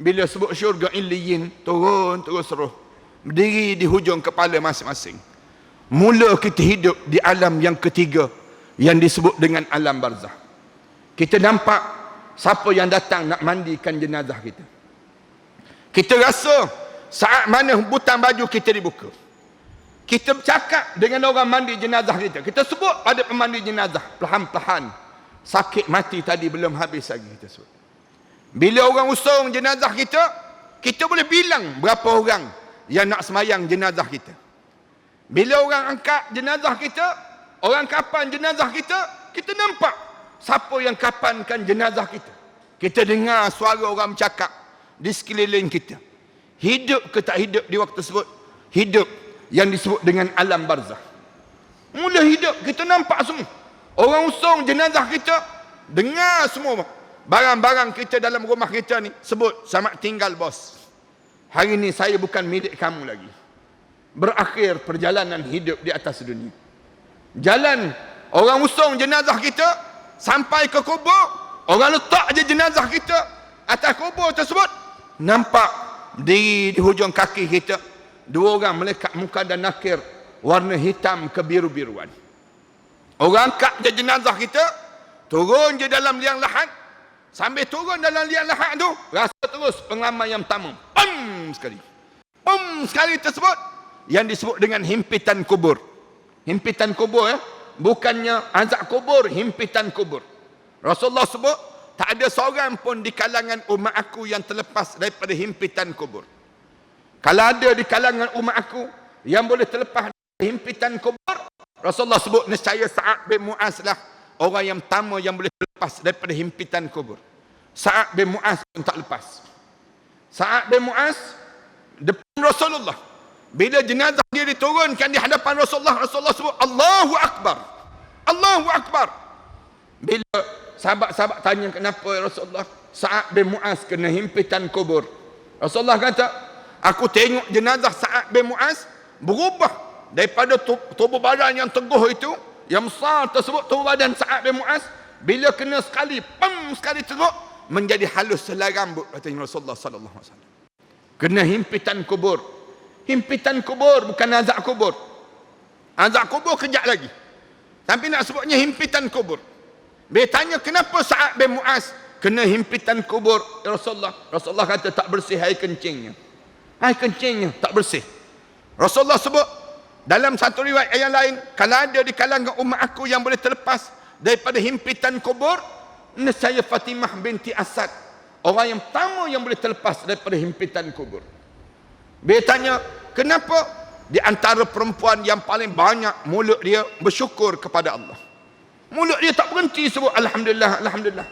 Bila sebut syurga Illiyin, turun terus roh. Berdiri di hujung kepala masing-masing. Mula kita hidup di alam yang ketiga yang disebut dengan alam barzah. Kita nampak siapa yang datang nak mandikan jenazah kita. Kita rasa saat mana butang baju kita dibuka. Kita bercakap dengan orang mandi jenazah kita. Kita sebut pada pemandi jenazah perlahan-lahan. Sakit mati tadi belum habis lagi kita sebut. Bila orang usung jenazah kita, kita boleh bilang berapa orang yang nak semayang jenazah kita. Bila orang angkat jenazah kita, orang kapan jenazah kita, kita nampak siapa yang kapankan jenazah kita. Kita dengar suara orang bercakap di sekeliling kita. Hidup ke tak hidup di waktu tersebut? Hidup yang disebut dengan alam barzah. Mula hidup, kita nampak semua. Orang usung jenazah kita, dengar semua. Barang-barang kita dalam rumah kita ni sebut, selamat tinggal bos. Hari ni saya bukan milik kamu lagi. Berakhir perjalanan hidup di atas dunia. Jalan orang usung jenazah kita sampai ke kubur, orang letak je jenazah kita atas kubur tersebut. Nampak di hujung kaki kita dua orang malaikat muka dan nakir warna hitam kebiru-biruan. Orang angkat je jenazah kita, turun je dalam liang lahat. Sambil turun dalam liang lahat tu, rasa terus pengamal yang pertama. Pum sekali. Pum sekali tersebut yang disebut dengan himpitan kubur. Himpitan kubur ya. Bukannya azab kubur, himpitan kubur. Rasulullah sebut, tak ada seorang pun di kalangan umat aku yang terlepas daripada himpitan kubur. Kalau ada di kalangan umat aku yang boleh terlepas dari himpitan kubur, Rasulullah sebut nescaya Sa'ad bin Mu'az lah orang yang pertama yang boleh lepas daripada himpitan kubur. Sa'ad bin Mu'az pun tak lepas. Sa'ad bin Mu'az depan Rasulullah. Bila jenazah dia diturunkan di hadapan Rasulullah, Rasulullah sebut Allahu Akbar. Allahu Akbar. Bila sahabat-sahabat tanya kenapa Rasulullah, Sa'ad bin Mu'az kena himpitan kubur. Rasulullah kata, aku tengok jenazah Sa'ad bin Mu'az berubah daripada tubuh badan yang teguh itu, yang besar tersebut, tubuh badan Sa'ad bin Mu'az, bila kena sekali, pam sekali tersebut, menjadi halus selai rambut, katanya Rasulullah sallallahu alaihi wasallam. Kena himpitan kubur. Himpitan kubur bukan azab kubur. Azab kubur kejap lagi. Tapi nak sebutnya himpitan kubur. Dia tanya kenapa Sa'ad bin Mu'az kena himpitan kubur Rasulullah. Rasulullah kata tak bersih air kencingnya. Air kencingnya tak bersih. Rasulullah sebut dalam satu riwayat yang lain, kalau ada di kalangan umat aku yang boleh terlepas daripada himpitan kubur, nescaya Fatimah binti Asad, orang yang pertama yang boleh terlepas daripada himpitan kubur. Dia tanya, kenapa di antara perempuan yang paling banyak mulut dia bersyukur kepada Allah? Mulut dia tak berhenti sebut Alhamdulillah, Alhamdulillah.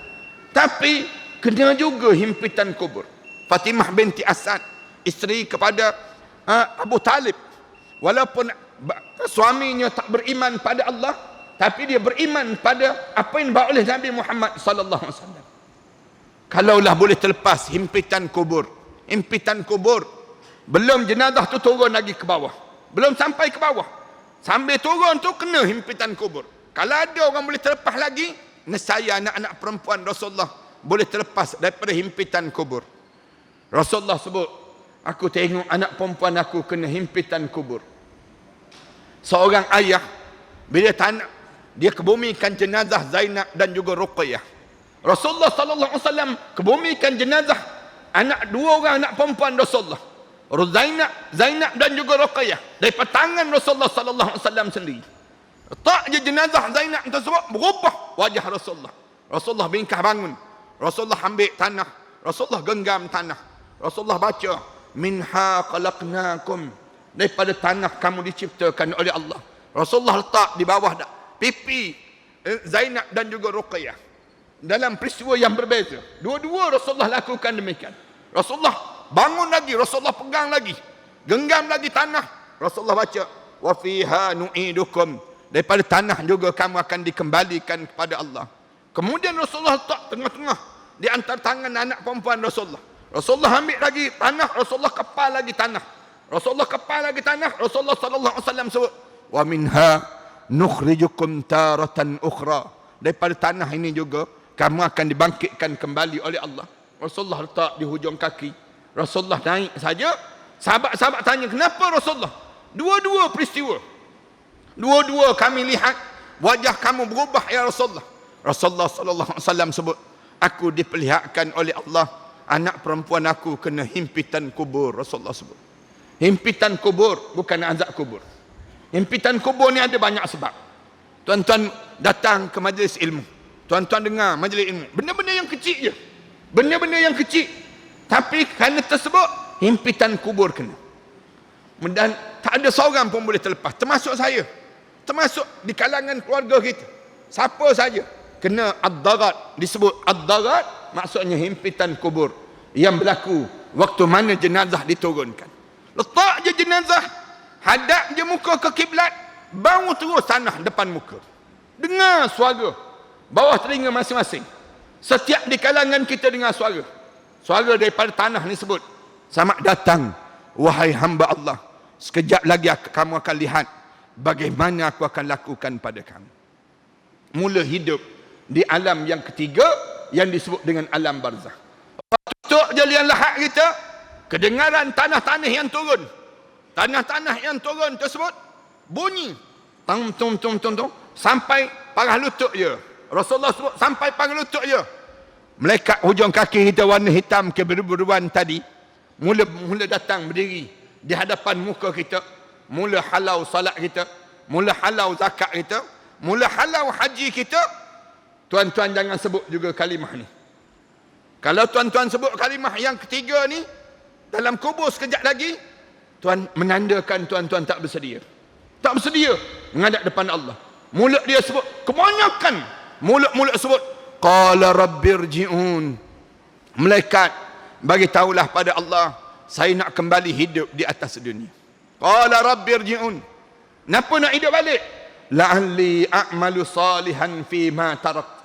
Tapi kena juga himpitan kubur. Fatimah binti Asad, isteri kepada Abu Talib. Walaupun suaminya tak beriman pada Allah, tapi dia beriman pada apa yang dibawa oleh Nabi Muhammad sallallahu alaihi wasallam. Kalaulah boleh terlepas himpitan kubur. Himpitan kubur. Belum jenazah tu turun lagi ke bawah. Belum sampai ke bawah. Sambil turun tu kena himpitan kubur. Kalau ada orang boleh terlepas lagi, nescaya anak-anak perempuan Rasulullah boleh terlepas daripada himpitan kubur. Rasulullah sebut, aku tengok anak perempuan aku kena himpitan kubur. Seorang ayah, bila dia kebumikan jenazah Zainab dan juga Ruqayyah. Rasulullah sallallahu alaihi wasallam kebumikan jenazah dua orang anak perempuan Rasulullah. Zainab dan juga Ruqayyah daripada tangan Rasulullah sallallahu alaihi wasallam sendiri. Tak je jenazah Zainab tersebut berubah wajah Rasulullah. Rasulullah bingkah bangun. Rasulullah ambil tanah. Rasulullah genggam tanah. Rasulullah baca, minha khalaqnakum, daripada tanah kamu diciptakan oleh Allah. Rasulullah letak di bawah pipi Zainab dan juga Ruqayyah dalam peristiwa yang berbeza. Dua-dua Rasulullah lakukan demikian. Rasulullah bangun lagi, Rasulullah pegang lagi, genggam lagi tanah. Rasulullah baca, wa fiha nu'idukum, daripada tanah juga kamu akan dikembalikan kepada Allah. Kemudian Rasulullah letak tengah-tengah di antara tangan anak perempuan Rasulullah. Rasulullah ambil lagi tanah, Rasulullah kepal lagi tanah. Rasulullah kepal lagi tanah. Rasulullah sallallahu alaihi wasallam sebut, wa minha nukhrijukum taratan ukhra, daripada tanah ini juga kamu akan dibangkitkan kembali oleh Allah. Rasulullah letak di hujung kaki. Rasulullah naik saja. Sahabat-sahabat tanya, kenapa Rasulullah? Dua-dua peristiwa. Dua-dua kami lihat wajah kamu berubah ya Rasulullah. Rasulullah sallallahu alaihi wasallam sebut, aku diperlihatkan oleh Allah anak perempuan aku kena himpitan kubur. Rasulullah sebut. Himpitan kubur bukan azab kubur. Himpitan kubur ni ada banyak sebab. Tuan-tuan datang ke majlis ilmu. Tuan-tuan dengar majlis ilmu. Benda-benda yang kecil je. Benda-benda yang kecil. Tapi kerana tersebut, himpitan kubur kena. Dan tak ada seorang pun boleh terlepas. Termasuk saya. Termasuk di kalangan keluarga kita. Siapa saja kena ad-darat. Disebut ad-darat, maksudnya himpitan kubur. Yang berlaku waktu mana jenazah diturunkan. Letak je jenazah, hadap je muka ke kiblat, bau terus tanah depan muka. Dengar suara bawah telinga masing-masing. Setiap di kalangan kita dengar suara. Suara daripada tanah ni sebut, selamat datang wahai hamba Allah. Sekejap lagi kamu akan lihat bagaimana aku akan lakukan pada kamu. Mula hidup di alam yang ketiga yang disebut dengan alam barzah. Tutup jalian lahat kita, kedengaran tanah-tanah yang turun. Tanah-tanah yang turun tersebut bunyi tung tung tung tung tung sampai parah lutut je. Rasulullah sebut sampai parah lutut je. Malaikat hujung kaki kita warna hitam kebiru-biruan tadi mula datang berdiri di hadapan muka kita, mula halau salat kita, mula halau zakat kita, mula halau haji kita. Tuan-tuan jangan sebut juga kalimah ni. Kalau tuan-tuan sebut kalimah yang ketiga ni dalam kubur sekejap lagi, tuan menandakan tuan-tuan tak bersedia. Tak bersedia menghadap depan Allah. Mulut dia sebut, kebanyakan mulut-mulut sebut, qala rabbirji'un. Malaikat bagi tahulah pada Allah, saya nak kembali hidup di atas dunia. Qala rabbirji'un. Kenapa nak hidup balik? La'alli a'malu salihan fi ma tarak.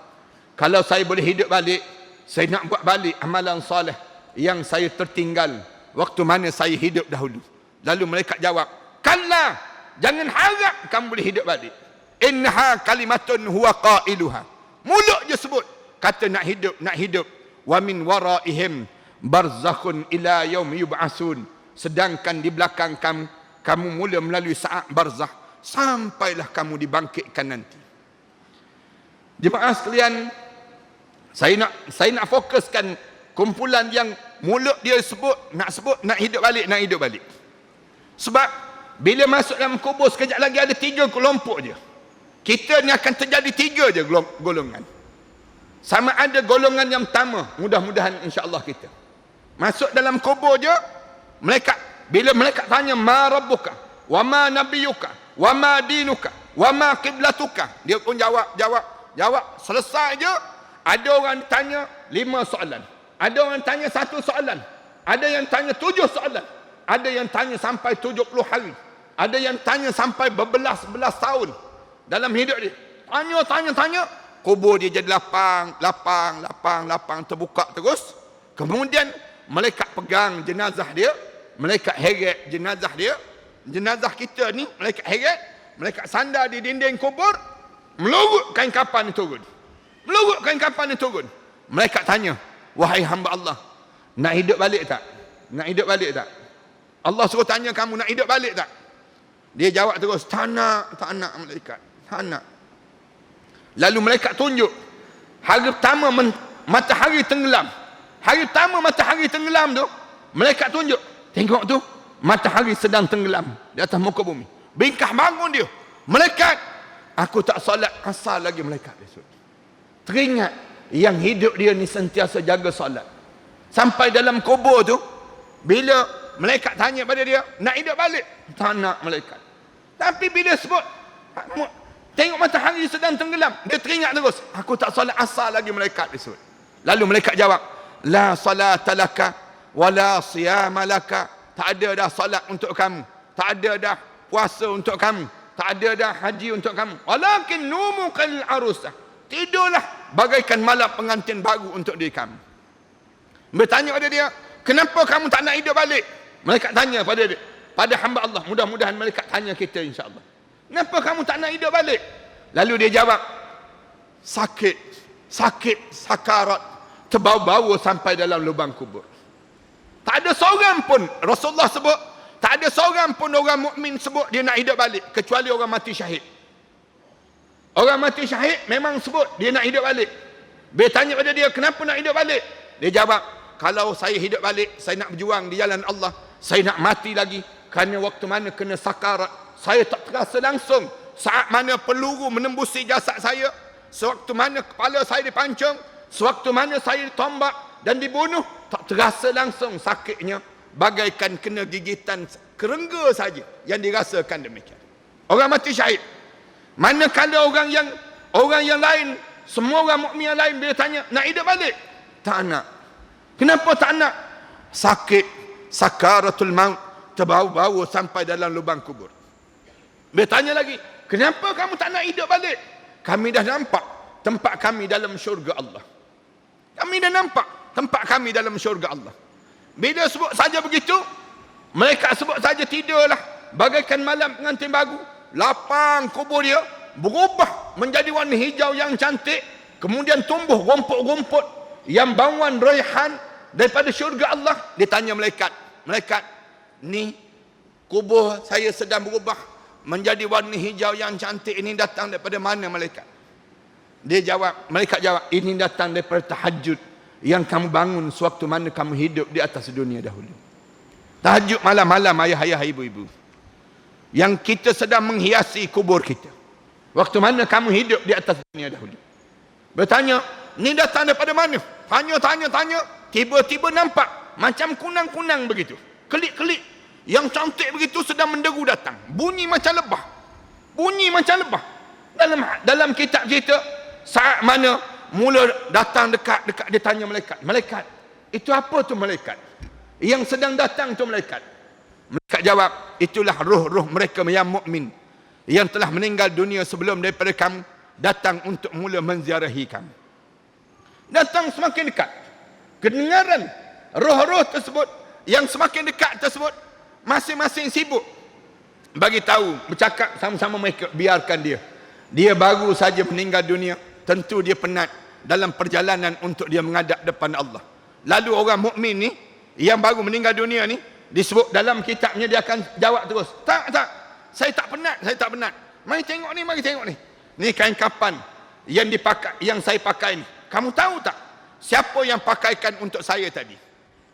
Kalau saya boleh hidup balik, saya nak buat balik amalan soleh yang saya tertinggal waktu mana saya hidup dahulu. Lalu malaikat jawab, kalla, jangan harap kamu boleh hidup balik. Innaha kalimatun huwa qailuha. Mulut je sebut kata nak hidup. Wa min waraihim barzakhun ila yaum yub'asun. Sedangkan di belakang kamu mula melalui saat barzakh sampailah kamu dibangkitkan nanti. Jemaah sekalian, saya nak fokuskan kumpulan yang mulut dia sebut nak hidup balik. Sebab bila masuk dalam kubur sekejap lagi ada 3 kelompok je. Kita ni akan terjadi 3 je golongan. Sama ada golongan yang pertama, mudah-mudahan insya-Allah kita masuk dalam kubur je, bila mereka tanya ma rabbuka wa ma nabiyuka wa ma dinuka wa ma qiblatuka, dia pun jawab selesai je. Ada orang tanya 5 soalan, ada orang tanya 1 soalan, ada yang tanya 7 soalan, ada yang tanya sampai 70 hari, ada yang tanya sampai berbelas-belas tahun dalam hidup dia. Tanya, kubur dia jadi lapang, terbuka terus. Kemudian malaikat pegang jenazah dia, malaikat heret jenazah dia, jenazah kita ni malaikat heret, Malaikat sandar di dinding kubur, melurut kain kapan turun. Melurut kain kapan turun. Malaikat tanya, wahai hamba Allah, nak hidup balik tak? Nak hidup balik tak? Allah suruh tanya kamu, nak hidup balik tak? Dia jawab terus, tak nak malaikat. Tak nak. Lalu malaikat tunjuk. Hari pertama matahari tenggelam. Hari pertama matahari tenggelam tu, malaikat tunjuk. Tengok tu, matahari sedang tenggelam di atas muka bumi. Bingkah bangun dia. Malaikat, aku tak solat asar lagi malaikat besok. Teringat yang hidup dia ni sentiasa jaga solat. Sampai dalam kubur tu, bila malaikat tanya pada dia, nak hidup balik? Tak nak malaikat. Tapi bila sebut, tengok matahari sedang tenggelam, dia teringat terus, aku tak solat asar lagi malaikat besok. Lalu malaikat jawab, la salata laka wala siyama laka. Tak ada dah solat untuk kamu, tak ada dah puasa untuk kamu, tak ada dah haji untuk kamu. Walakin numukal arusah, tidurlah bagaikan malam pengantin baru untuk diri kamu. Bertanya pada dia, kenapa kamu tak nak hidup balik? Malaikat tanya pada dia, pada hamba Allah. Mudah-mudahan malaikat tanya kita insya-Allah. Kenapa kamu tak nak hidup balik? Lalu dia jawab, sakit, sakarat, terbau-bau sampai dalam lubang kubur. Tak ada seorang pun, Rasulullah sebut, tak ada seorang pun orang mukmin sebut dia nak hidup balik, kecuali orang mati syahid. Orang mati syahid memang sebut dia nak hidup balik. Dia tanya pada dia, kenapa nak hidup balik? Dia jawab, kalau saya hidup balik, saya nak berjuang di jalan Allah, saya nak mati lagi, kerana waktu mana kena sakarat, saya tak terasa langsung saat mana peluru menembusi jasad saya, sewaktu mana kepala saya dipancung, sewaktu mana saya ditombak dan dibunuh, tak terasa langsung sakitnya, bagaikan kena gigitan kerengga saja yang dirasakan demikian. Orang mati syahid. Manakala orang yang lain, semua orang mukmin yang lain bila tanya, nak hidup balik? Tak nak. Kenapa tak nak? Sakit, sakaratul maut, terbau-bau sampai dalam lubang kubur. Dia tanya lagi, kenapa kamu tak nak hidup balik? Kami dah nampak tempat kami dalam syurga Allah. Kami dah nampak tempat kami dalam syurga Allah. Bila sebut saja begitu, mereka sebut saja tidurlah bagaikan malam pengantin baru. Lapang kubur dia berubah menjadi warna hijau yang cantik, kemudian tumbuh rumput-rumput yang bauan raihan daripada syurga Allah. Dia tanya malaikat, ni kubur saya sedang berubah menjadi warna hijau yang cantik, ini datang daripada mana malaikat? Malaikat jawab, ini datang daripada tahajud yang kamu bangun sewaktu mana kamu hidup di atas dunia dahulu. Tahajud malam-malam ayah-ayah, ibu-ibu, yang kita sedang menghiasi kubur kita waktu mana kamu hidup di atas dunia dahulu. Bertanya, ni datang daripada mana? Tanya, tiba-tiba nampak macam kunang-kunang begitu, kelip-kelip yang cantik begitu sedang menderu datang, bunyi macam lebah. Dalam kitab cerita, saat mana mula datang dekat dia tanya malaikat, itu apa tu malaikat? Yang sedang datang tu malaikat. Malaikat jawab, itulah roh-roh mereka yang mukmin yang telah meninggal dunia sebelum daripada kamu, datang untuk mula menziarahi kamu. Datang semakin dekat. Kedengaran roh-roh tersebut yang semakin dekat tersebut, masing-masing sibuk bagi tahu, bercakap sama-sama mereka, biarkan dia. Dia baru saja meninggal dunia, tentu dia penat dalam perjalanan untuk dia menghadap depan Allah. Lalu orang mukmin ni yang baru meninggal dunia ni, disebut dalam kitabnya, dia akan jawab terus, tak, saya tak penat. Mari tengok ni. Ni kain kapan yang dipakai, yang saya pakai ni. Kamu tahu tak siapa yang pakaikan untuk saya tadi?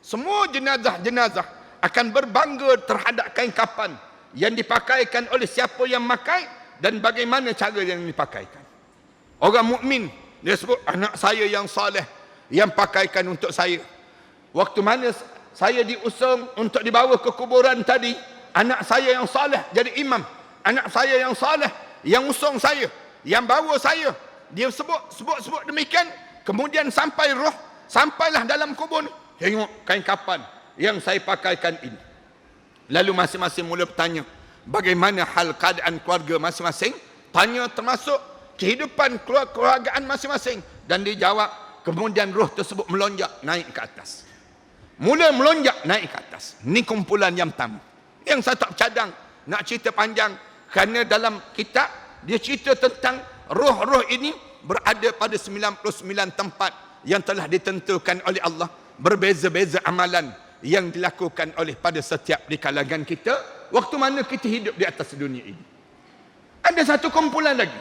Semua jenazah akan berbangga terhadap kain kapan yang dipakaikan oleh siapa yang pakai dan bagaimana cara yang dipakaikan. Orang mukmin dia sebut, anak saya yang soleh yang pakaikan untuk saya. Waktu mana saya diusung untuk dibawa ke kuburan tadi, anak saya yang soleh jadi imam. Anak saya yang soleh yang usung saya, yang bawa saya. Dia sebut demikian. Kemudian sampailah dalam kubur. Tengok kain kapan yang saya pakaikan ini. Lalu masing-masing mula bertanya, bagaimana hal keadaan keluarga masing-masing? Tanya termasuk kehidupan keluargaan masing-masing. Dan dijawab, kemudian roh tersebut melonjak naik ke atas. Mula melonjak naik ke atas. Ini kumpulan yang pertama. Yang saya tak cadang nak cerita panjang, Kerana dalam kitab dia cerita tentang roh-roh ini berada pada 99 tempat yang telah ditentukan oleh Allah. Berbeza-beza amalan yang dilakukan oleh pada setiap di kalangan kita waktu mana kita hidup di atas dunia ini. Ada satu kumpulan lagi.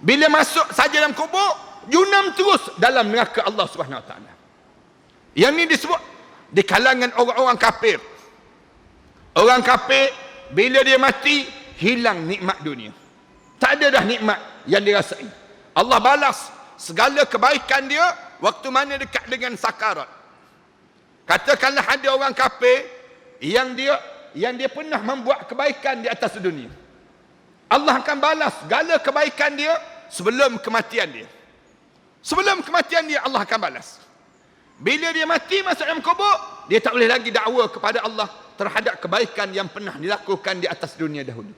Bila masuk saja dalam kubur, junam terus dalam neraka Allah Subhanahu Wa Taala. Yang ni disebut di kalangan orang-orang kafir. Orang kafir bila dia mati hilang nikmat dunia. Tak ada dah nikmat yang dirasai. Allah balas segala kebaikan dia waktu mana dekat dengan sakarat. Katakanlah ada orang kafir yang dia pernah membuat kebaikan di atas dunia. Allah akan balas segala kebaikan dia sebelum kematian dia. Sebelum kematian dia Allah akan balas. Bila dia mati masuk dalam kubur, dia tak boleh lagi dakwa kepada Allah terhadap kebaikan yang pernah dilakukan di atas dunia dahulu.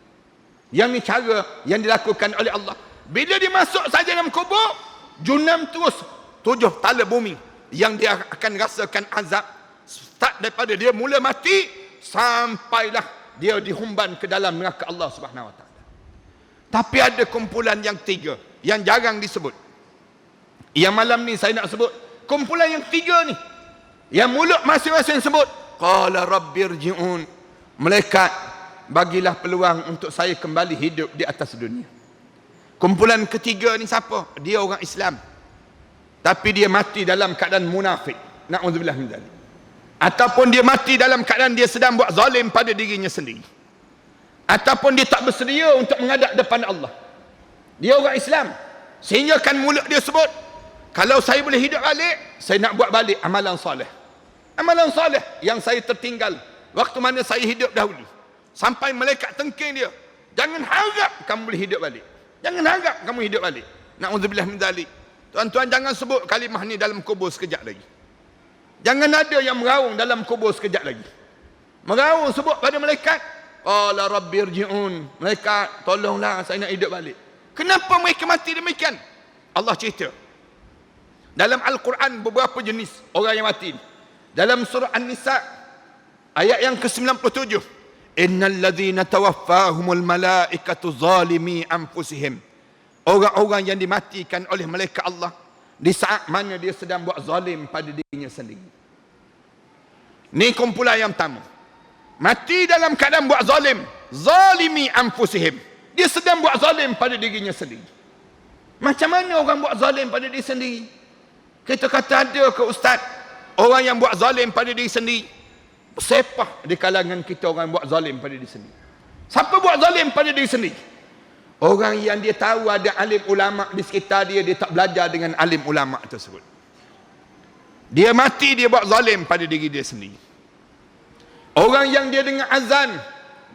Yang ni cara yang dilakukan oleh Allah. Bila dia masuk saja dalam kubur, junam terus 7 tala bumi yang dia akan rasakan azab start daripada dia mula mati sampailah dia dihumban ke dalam neraka Allah Subhanahu Wa Taala. Tapi ada kumpulan yang tiga yang jarang disebut. Yang malam ni saya nak sebut kumpulan yang tiga ni. Yang mulut masing-masing sebut qala rabbirji'un. Malaikat, bagilah peluang untuk saya kembali hidup di atas dunia. Kumpulan ketiga ni siapa? Dia orang Islam. Tapi dia mati dalam keadaan munafik. Na'udzubillah min dzalik. Ataupun dia mati dalam keadaan dia sedang buat zalim pada dirinya sendiri. Ataupun dia tak bersedia untuk menghadap depan Allah. Dia orang Islam. Sehingga kan mulut dia sebut, kalau saya boleh hidup balik, saya nak buat balik amalan soleh. Amalan soleh yang saya tertinggal waktu mana saya hidup dahulu. Sampai malaikat tengking dia, jangan harap kamu boleh hidup balik. Jangan harap kamu hidup balik. Na'udzubillah min dzalik. Tuan-tuan jangan sebut kalimah ni dalam kubur sekejap lagi. Jangan ada yang meraung dalam kubur sekejap lagi. Meraung sebut pada malaikat, qala rabbirji'un. Malaikat, tolonglah saya nak hidup balik. Kenapa mereka mati demikian? Allah cerita dalam Al-Quran beberapa jenis orang yang mati. Dalam surah An-Nisa ayat yang ke-97, innal ladzina tawaffahumul malaikatu zalimi anfusihim. Orang-orang yang dimatikan oleh malaikat Allah di saat mana dia sedang buat zalim pada dirinya sendiri. Ni kumpulan yang pertama. Mati dalam keadaan buat zalim, zalimi anfusihim. Dia sedang buat zalim pada dirinya sendiri. Macam mana orang buat zalim pada diri sendiri? Kita kata ada ke ustaz orang yang buat zalim pada diri sendiri? Sepah di kalangan kita orang buat zalim pada diri sendiri. Siapa buat zalim pada diri sendiri? Orang yang dia tahu ada alim ulama di sekitar dia, dia tak belajar dengan alim ulama tersebut. Dia mati, dia buat zalim pada diri dia sendiri. Orang yang dia dengar azan,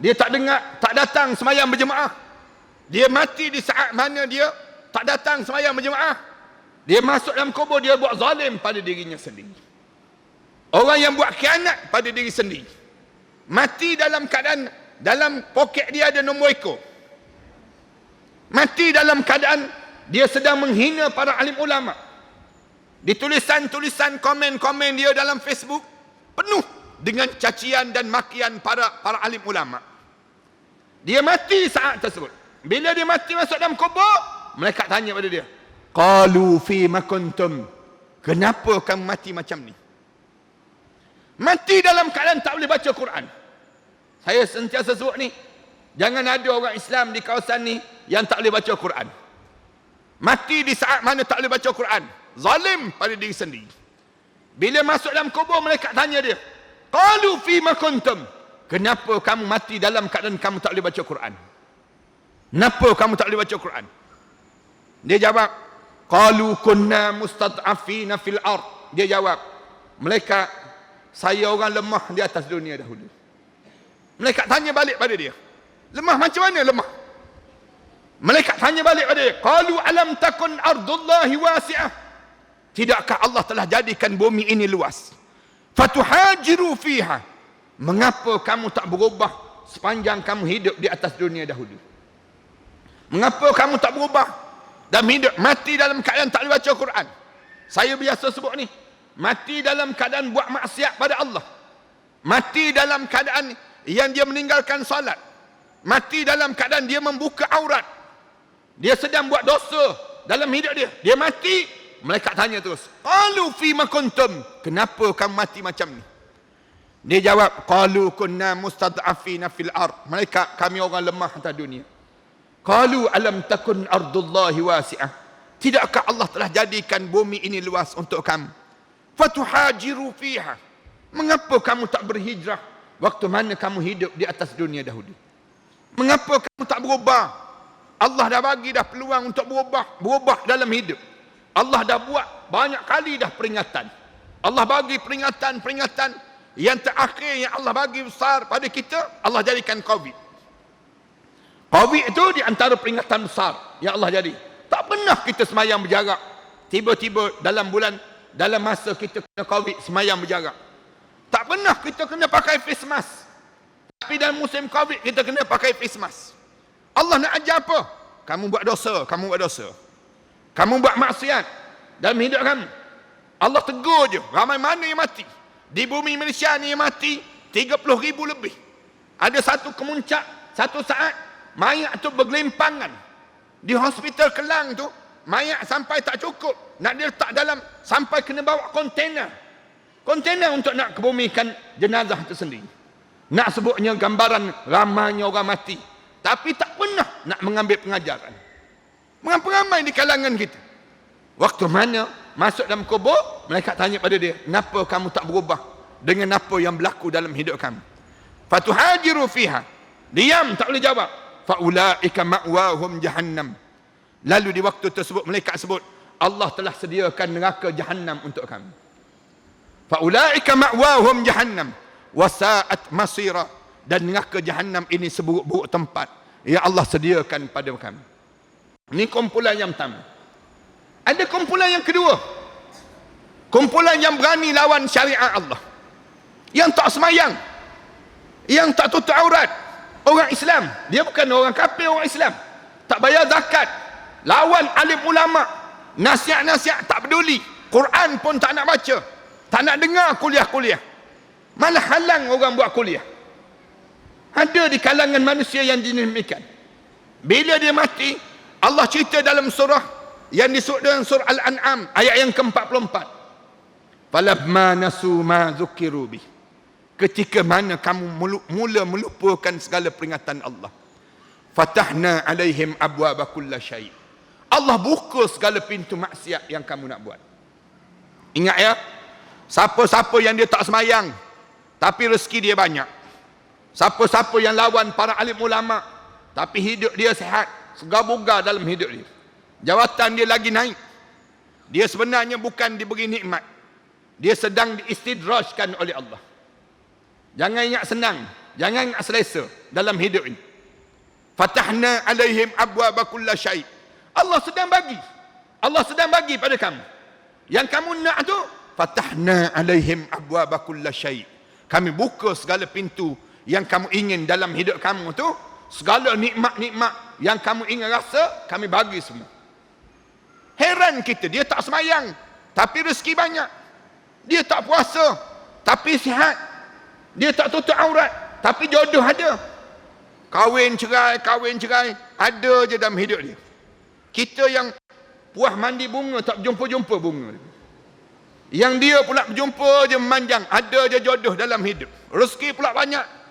dia tak dengar, tak datang sembahyang berjemaah. Dia mati di saat mana dia tak datang sembahyang berjemaah. Dia masuk dalam kubur, dia buat zalim pada dirinya sendiri. Orang yang buat khianat pada diri sendiri. Mati dalam keadaan dalam poket dia ada nombor ekor. Mati dalam keadaan dia sedang menghina para alim ulama. Di tulisan-tulisan komen-komen dia dalam Facebook penuh dengan cacian dan makian para alim ulama. Dia mati saat tersebut. Bila dia mati masuk dalam kubur, malaikat tanya pada dia, qalu fima kuntum. Kenapa kamu mati macam ni? Mati dalam keadaan tak boleh baca Quran. Saya sentiasa sebut ni, jangan ada orang Islam di kawasan ni yang tak boleh baca Quran. Mati di saat mana tak boleh baca Quran, zalim pada diri sendiri. Bila masuk dalam kubur, malaikat tanya dia, qalu fima kuntum. Kenapa kamu mati dalam keadaan kamu tak boleh baca Quran? Kenapa kamu tak boleh baca Quran? Dia jawab, qalu kunna mustad'afina fil ard. Dia jawab, malaikat, saya orang lemah di atas dunia dahulu. Malaikat tanya balik pada dia, lemah macam mana lemah? Malaikat tanya balik pada dia, qalu alam takun ardullahi wasi'ah. Tidakkah Allah telah jadikan bumi ini luas? Fatuhajiru fiha. Mengapa kamu tak berubah sepanjang kamu hidup di atas dunia dahulu? Mengapa kamu tak berubah dan hidup mati dalam keadaan tak boleh baca Quran? Saya biasa sebut ni, mati dalam keadaan buat maksiat pada Allah. Mati dalam keadaan yang dia meninggalkan salat. mati dalam keadaan dia membuka aurat. Dia sedang buat dosa dalam hidup dia. Dia mati, malaikat tanya terus, qalu fima kuntum, kenapa kamu mati macam ni? Dia jawab, qalu kunna mustad'afina fil ard, malaikat, kami orang lemah atas dunia. Qalu alam takun ardullahi wasi'ah, tidakkah Allah telah jadikan bumi ini luas untuk kamu? Fatuhajiru fiha, mengapa kamu tak berhijrah waktu mana kamu hidup di atas dunia dahulu? Mengapa kamu tak berubah? Allah dah bagi dah peluang untuk berubah dalam hidup. Allah dah buat banyak kali dah peringatan. Allah bagi peringatan. Yang terakhir yang Allah bagi besar pada kita, Allah jadikan COVID. COVID itu di antara peringatan besar yang Allah jadi. Tak pernah kita semayang berjarak. Tiba-tiba dalam masa kita kena COVID, semayang berjarak. Tak pernah kita kena pakai face mask. Tapi dalam musim COVID, kita kena pakai face mask. Allah nak ajar apa? Kamu buat dosa. Kamu buat maksiat dalam hidup kamu. Allah tegur je. Ramai mana yang mati? Di bumi Malaysia ni yang mati 30,000 lebih. Ada satu kemuncak, satu saat mayat tu bergelimpangan. Di hospital Kelang tu, mayat sampai tak cukup. Nak diletak dalam, sampai kena bawa kontainer. Kontainer untuk nak kebumikan jenazah itu sendiri. Nak sebutnya gambaran ramainya orang mati. Tapi tak pernah nak mengambil pengajaran. Mengapa ramai di kalangan kita? Waktu mana masuk dalam kubur, malaikat tanya pada dia, kenapa kamu tak berubah dengan apa yang berlaku dalam hidup kamu? Fatuhajiru fiha, diam, tak boleh jawab. Faulaika ma'wahum jahannam, lalu di waktu tersebut malaikat sebut, Allah telah sediakan neraka jahannam untuk kamu. Faulaika ma'wahum jahannam wasa'at masira, dan neraka jahannam ini seburuk-buruk tempat yang Allah sediakan pada kamu. Ini kumpulan yang pertama. Ada kumpulan yang kedua, kumpulan yang berani lawan syariat Allah, yang tak semayang, yang tak tutup aurat. Orang Islam, dia bukan orang kafir, orang Islam, tak bayar zakat, lawan alim ulama, nasihat-nasihat tak peduli, Quran pun tak nak baca, tak nak dengar kuliah-kuliah, malah halang orang buat kuliah. Ada di kalangan manusia yang demikian. Bila dia mati, Allah cerita dalam surah yang disebut dalam surah Al-An'am ayat yang ke-44. Falamma nasu ma dzukiru bih, ketika mana kamu mula melupakan segala peringatan Allah, fatahna alaihim abwaaba kulli syai', Allah buka segala pintu maksiat yang kamu nak buat. Ingat ya, siapa-siapa yang dia tak semayang tapi rezeki dia banyak, siapa-siapa yang lawan para alim ulama tapi hidup dia sihat, segar bugar dalam hidup dia, jawatan dia lagi naik, dia sebenarnya bukan diberi nikmat, dia sedang diistidrajkan oleh Allah. Jangan ingat senang, jangan ingat selesa dalam hidup ini. Fatahna alaihim abwaaba kulli syai', Allah sedang bagi pada kamu. Yang kamu nak tu, fatahna alaihim abwaaba kulli syai', kami buka segala pintu yang kamu ingin dalam hidup kamu tu, segala nikmat-nikmat yang kamu ingin rasa, kami bagi semua. Heran kita, dia tak semayang tapi rezeki banyak, dia tak puasa tapi sihat, dia tak tutup aurat tapi jodoh ada, kahwin cerai ada je dalam hidup dia. Kita yang puas mandi bunga tak jumpa bunga, yang dia pula berjumpa je memanjang, ada je jodoh dalam hidup, rezeki pula banyak.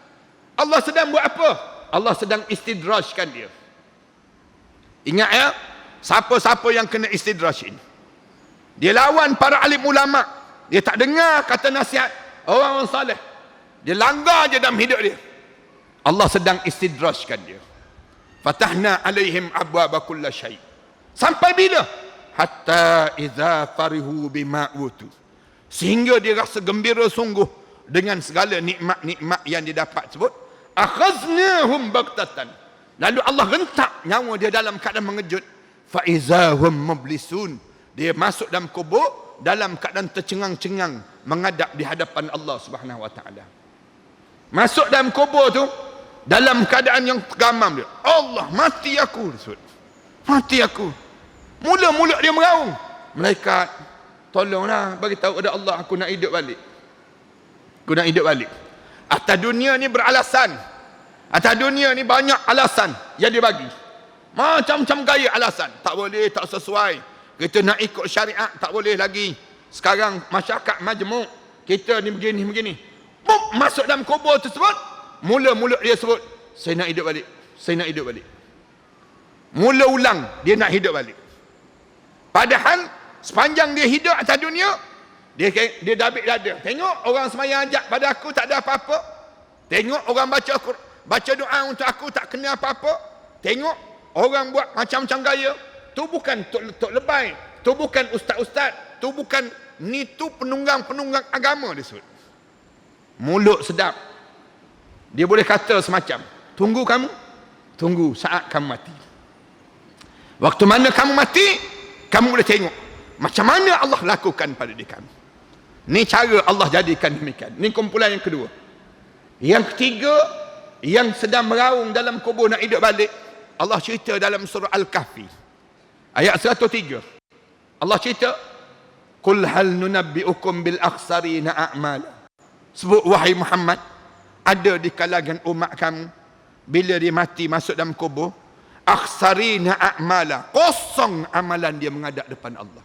Allah sedang buat apa? Allah sedang istidrajkan dia. Ingat ya, siapa-siapa yang kena istidraj ini, dia lawan para alim ulama, dia tak dengar kata nasihat orang-orang saleh, dia langgar je dalam hidup dia, Allah sedang istidrajkan dia. Fatahna alaihim abwaaba kulli syai', sampai bila? Hatta idza farihu bima utu, sehingga dia rasa gembira sungguh dengan segala nikmat-nikmat yang dia dapat sebut. Akhaznahum baghtatan, lalu Allah rentak nyawa dia dalam keadaan mengejut. Fa izahum mublisun, dia masuk dalam kubur dalam keadaan tercengang-cengang menghadap di hadapan Allah Subhanahu wa taala. Masuk dalam kubur tu dalam keadaan yang tergamam dia. Allah, mati aku, mati aku. Mula-mula dia meraung, malaikat, tolonglah bagi tahu kepada Allah, aku nak hidup balik. Atas dunia ni beralasan, Atas dunia ni banyak alasan yang dia bagi. Macam-macam gaya alasan. Tak boleh, tak sesuai. Kita nak ikut syariat, tak boleh lagi. Sekarang masyarakat majmuk. Kita ni begini. Bum, masuk dalam kubur tersebut. Mula-mula dia sebut, saya nak hidup balik. Saya nak hidup balik. Mula ulang, dia nak hidup balik. Padahal, sepanjang dia hidup atas dunia, dia dabik dada. Tengok orang semayang ajak pada aku tak ada apa-apa. Tengok orang baca doa untuk aku tak kena apa-apa. Tengok orang buat macam-macam gaya. Tu bukan tok lebay. Tu bukan ustaz-ustaz. Tu bukan, ni tu penunggang-penunggang agama dia sebut. Mulut sedap. Dia boleh kata semacam, tunggu kamu. Tunggu saat kamu mati. Waktu mana kamu mati, kamu boleh tengok macam mana Allah lakukan pada diri kamu. Ni cara Allah jadikan demikian. Ni kumpulan yang kedua. Yang ketiga, yang sedang meraung dalam kubur nak hidup balik, Allah cerita dalam surah Al-Kahfi ayat 103. Allah cerita, qul hal nunabbi'ukum bil akhsarina a'mala. Sebut wahai Muhammad, ada di kalangan umat kamu bila dia mati masuk dalam kubur, akhsarina a'mala, kosong amalan dia menghadap depan Allah.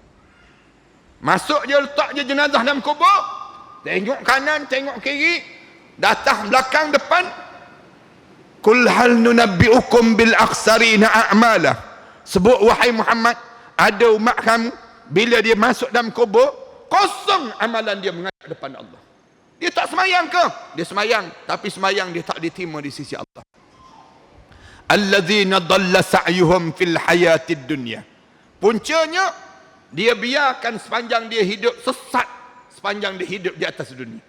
Masuk dia, letak je jenazah dalam kubur, tengok kanan, tengok kiri, datang belakang depan. Qul hal nunabbi'ukum bil akhsarina a'mala. Sebut wahai Muhammad, ada umat kamu bila dia masuk dalam kubur, kosong amalan dia menghadap depan Allah. Dia tak semayang ke? Dia semayang, tapi semayang dia tak diterima di sisi Allah. Alladzina dhalla sa'yuhum fil hayatid dunya. Puncanya, dia biarkan sepanjang dia hidup sesat, sepanjang dia hidup di atas dunia.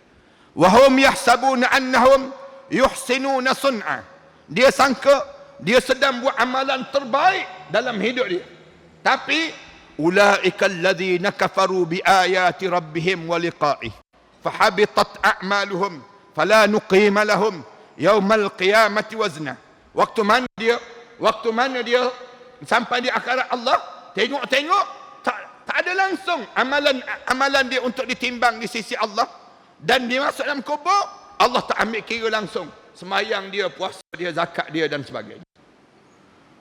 Wahum yahsabuna annahum yuhsinuna sun'a. Dia sangka dia sedang buat amalan terbaik dalam hidup dia. Tapi ulaika alladzina kafaru biayati rabbihim wa liqa'ih fahabitat a'maluhum fala nuqima lahum yaumal qiyamati wazna. Waktu mana dia sampai di akhirat Allah, tengok tak ada langsung amalan dia untuk ditimbang di sisi Allah. Dan dia masuk dalam kubur, Allah tak ambil kira langsung semayang dia, puasa dia, zakat dia dan sebagainya.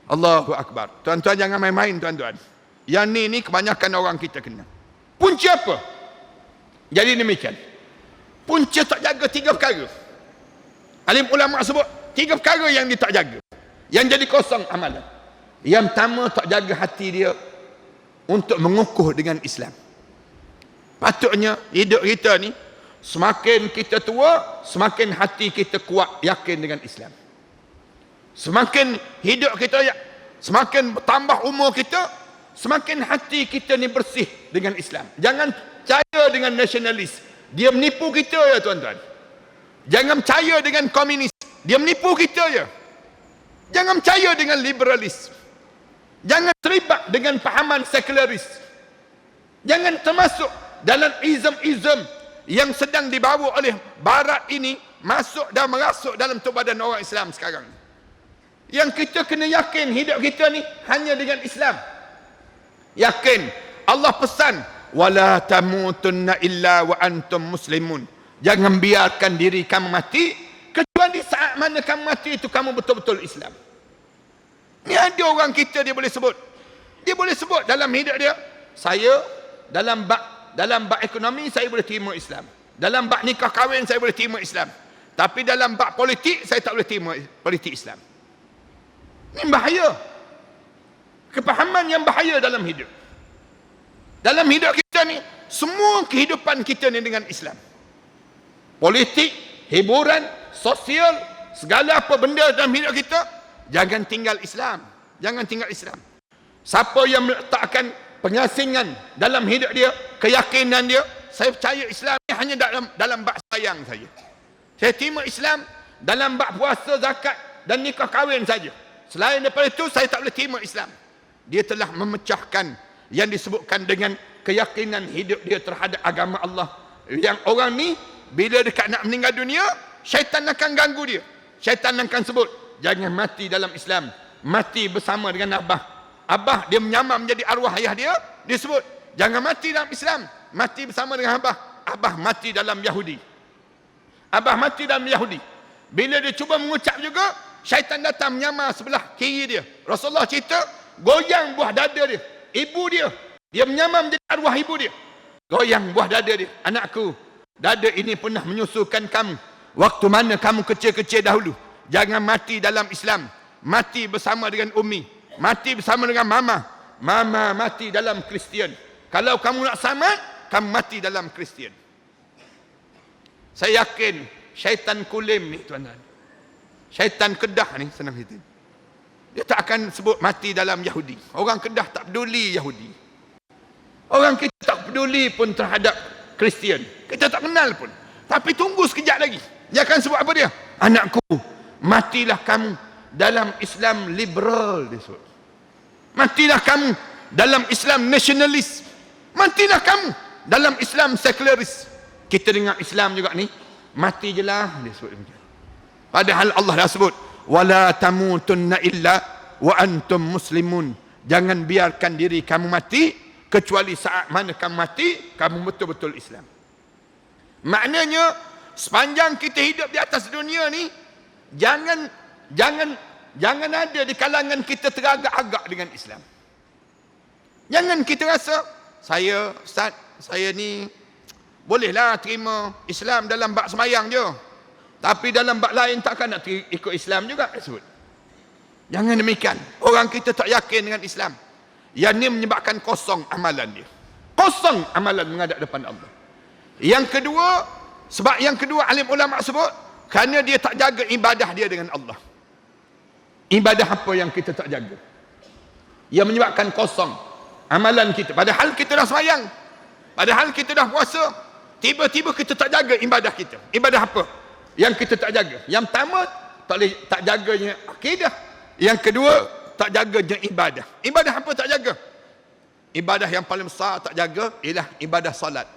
Allahu Akbar. Tuan-tuan jangan main-main tuan-tuan. Yang ni kebanyakan orang kita kena. Punca apa? Jadi demikian. Punca tak jaga 3 perkara. Alim ulama sebut 3 perkara yang dia tak jaga, yang jadi kosong amalan. Yang pertama, tak jaga hati dia untuk mengukuh dengan Islam. Patutnya hidup kita ni, semakin kita tua, semakin hati kita kuat yakin dengan Islam. Semakin hidup kita, semakin bertambah umur kita, semakin hati kita ni bersih dengan Islam. Jangan percaya dengan nasionalis, dia menipu kita ya tuan-tuan. Jangan percaya dengan komunis, dia menipu kita ya. Jangan percaya dengan liberalis. Jangan terlibat dengan pahaman sekularis. Jangan termasuk dalam izm-izm yang sedang dibawa oleh barat ini, masuk dan merasuk dalam tubuh badan orang Islam sekarang. Yang kita kena yakin hidup kita ni hanya dengan Islam. Yakin. Allah pesan, wala tamutunna illa wa antum muslimun. Jangan biarkan diri kamu mati kecuali saat mana kamu mati itu kamu betul-betul Islam. Ni ada orang kita dia boleh sebut. Dia boleh sebut dalam hidup dia, saya dalam bab ekonomi saya boleh terima Islam. Dalam bab nikah kahwin saya boleh terima Islam. Tapi dalam bab politik saya tak boleh terima politik Islam. Ini bahaya. Kepahaman yang bahaya dalam hidup. Dalam hidup kita ni, semua kehidupan kita ni dengan Islam. Politik, hiburan, sosial, segala apa benda dalam hidup kita, jangan tinggal Islam. Jangan tinggal Islam. Siapa yang meletakkan pengasingan dalam hidup dia, keyakinan dia, saya percaya Islam ni hanya dalam bab sayang saja. Saya terima Islam dalam bab puasa, zakat dan nikah kahwin saja. Selain daripada itu, saya tak boleh terima Islam. Dia telah memecahkan yang disebutkan dengan keyakinan hidup dia terhadap agama Allah. Yang orang ni, bila dekat nak meninggal dunia, syaitan akan ganggu dia. Syaitan akan sebut, jangan mati dalam Islam. Mati bersama dengan Abah. Abah dia menyamar menjadi arwah ayah dia. Dia sebut, jangan mati dalam Islam. Mati bersama dengan Abah. Abah mati dalam Yahudi. Abah mati dalam Yahudi. Bila dia cuba mengucap juga, syaitan datang menyamar sebelah kiri dia. Rasulullah cerita, goyang buah dada dia. Ibu dia, dia menyamar menjadi arwah ibu dia. Goyang buah dada dia. Anakku, dada ini pernah menyusukan kamu. Waktu mana kamu kecil-kecil dahulu. Jangan mati dalam Islam. Mati bersama dengan Ummi. Mati bersama dengan Mama. Mama mati dalam Kristian. Kalau kamu nak selamat, kamu mati dalam Kristian. Saya yakin syaitan kulim ni tuan-tuan. Syaitan Kedah ni senang cerita. Dia tak akan sebut mati dalam Yahudi. Orang Kedah tak peduli Yahudi. Orang kita tak peduli pun terhadap Kristian. Kita tak kenal pun. Tapi tunggu sekejap lagi. Dia akan sebut apa dia? Anakku, matilah kamu dalam Islam liberal, dia sebut. Matilah kamu dalam Islam nasionalis. Matilah kamu dalam Islam sekularis. Kita dengar Islam juga ni, mati je lah, dia sebut macam. Padahal Allah dah sebut, wala tamutunna illa wa antum muslimun. Jangan biarkan diri kamu mati kecuali saat mana kamu mati, kamu betul-betul Islam. Maknanya sepanjang kita hidup di atas dunia ni, jangan ada di kalangan kita teragak-agak dengan Islam. Jangan kita rasa, Ustaz, saya ni bolehlah terima Islam dalam bab semayang je, tapi dalam bab lain takkan nak ikut Islam juga, sebut. Jangan demikian. Orang kita tak yakin dengan Islam. Yang ni menyebabkan kosong amalan dia. Kosong amalan menghadap depan Allah. Yang kedua, alim ulama sebut, kerana dia tak jaga ibadah dia dengan Allah. Ibadah apa yang kita tak jaga? Yang menyebabkan kosong amalan kita. Padahal kita dah semayang. Padahal kita dah puasa. Tiba-tiba kita tak jaga ibadah kita. Ibadah apa yang kita tak jaga? Yang pertama, tak jaganya akidah. Yang kedua, tak jaganya ibadah. Ibadah apa tak jaga? Ibadah yang paling besar tak jaga ialah ibadah solat.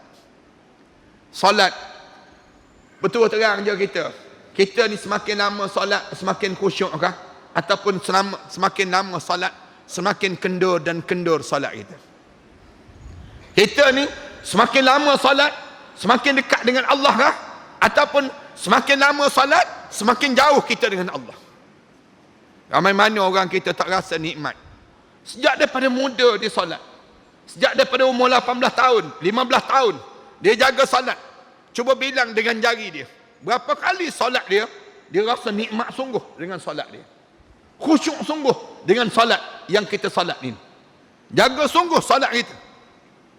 Solat. Betul terang je kita. Kita ni semakin lama solat, semakin khusyuk kah? Ataupun semakin lama solat, semakin kendur dan kendur solat kita. Kita ni semakin lama solat, semakin dekat dengan Allah kah? Ataupun semakin lama solat, semakin jauh kita dengan Allah. Ramai mana orang kita tak rasa nikmat. Sejak daripada muda dia solat. Sejak daripada umur 18 tahun, 15 tahun, dia jaga solat. Cuba bilang dengan jari dia, berapa kali solat dia, dia rasa nikmat sungguh dengan solat dia. Khusyuk sungguh dengan solat yang kita solat ini. Jaga sungguh solat kita.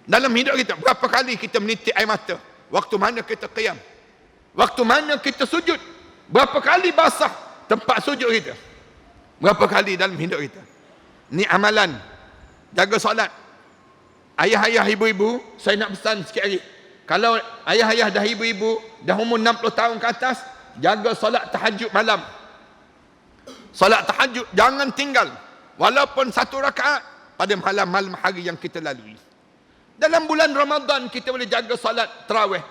Dalam hidup kita, berapa kali kita menitik air mata? Waktu mana kita qiyam? Waktu mana kita sujud? Berapa kali basah tempat sujud kita? Berapa kali dalam hidup kita? Ni amalan. Jaga solat. Ayah-ayah, ibu-ibu, saya nak pesan sikit lagi. Kalau ayah-ayah dah ibu-ibu, dah umur 60 tahun ke atas, jaga solat tahajud malam. Solat tahajud, jangan tinggal. Walaupun 1 rakaat pada malam-malam hari yang kita lalui. Dalam bulan Ramadan, kita boleh jaga solat tarawih.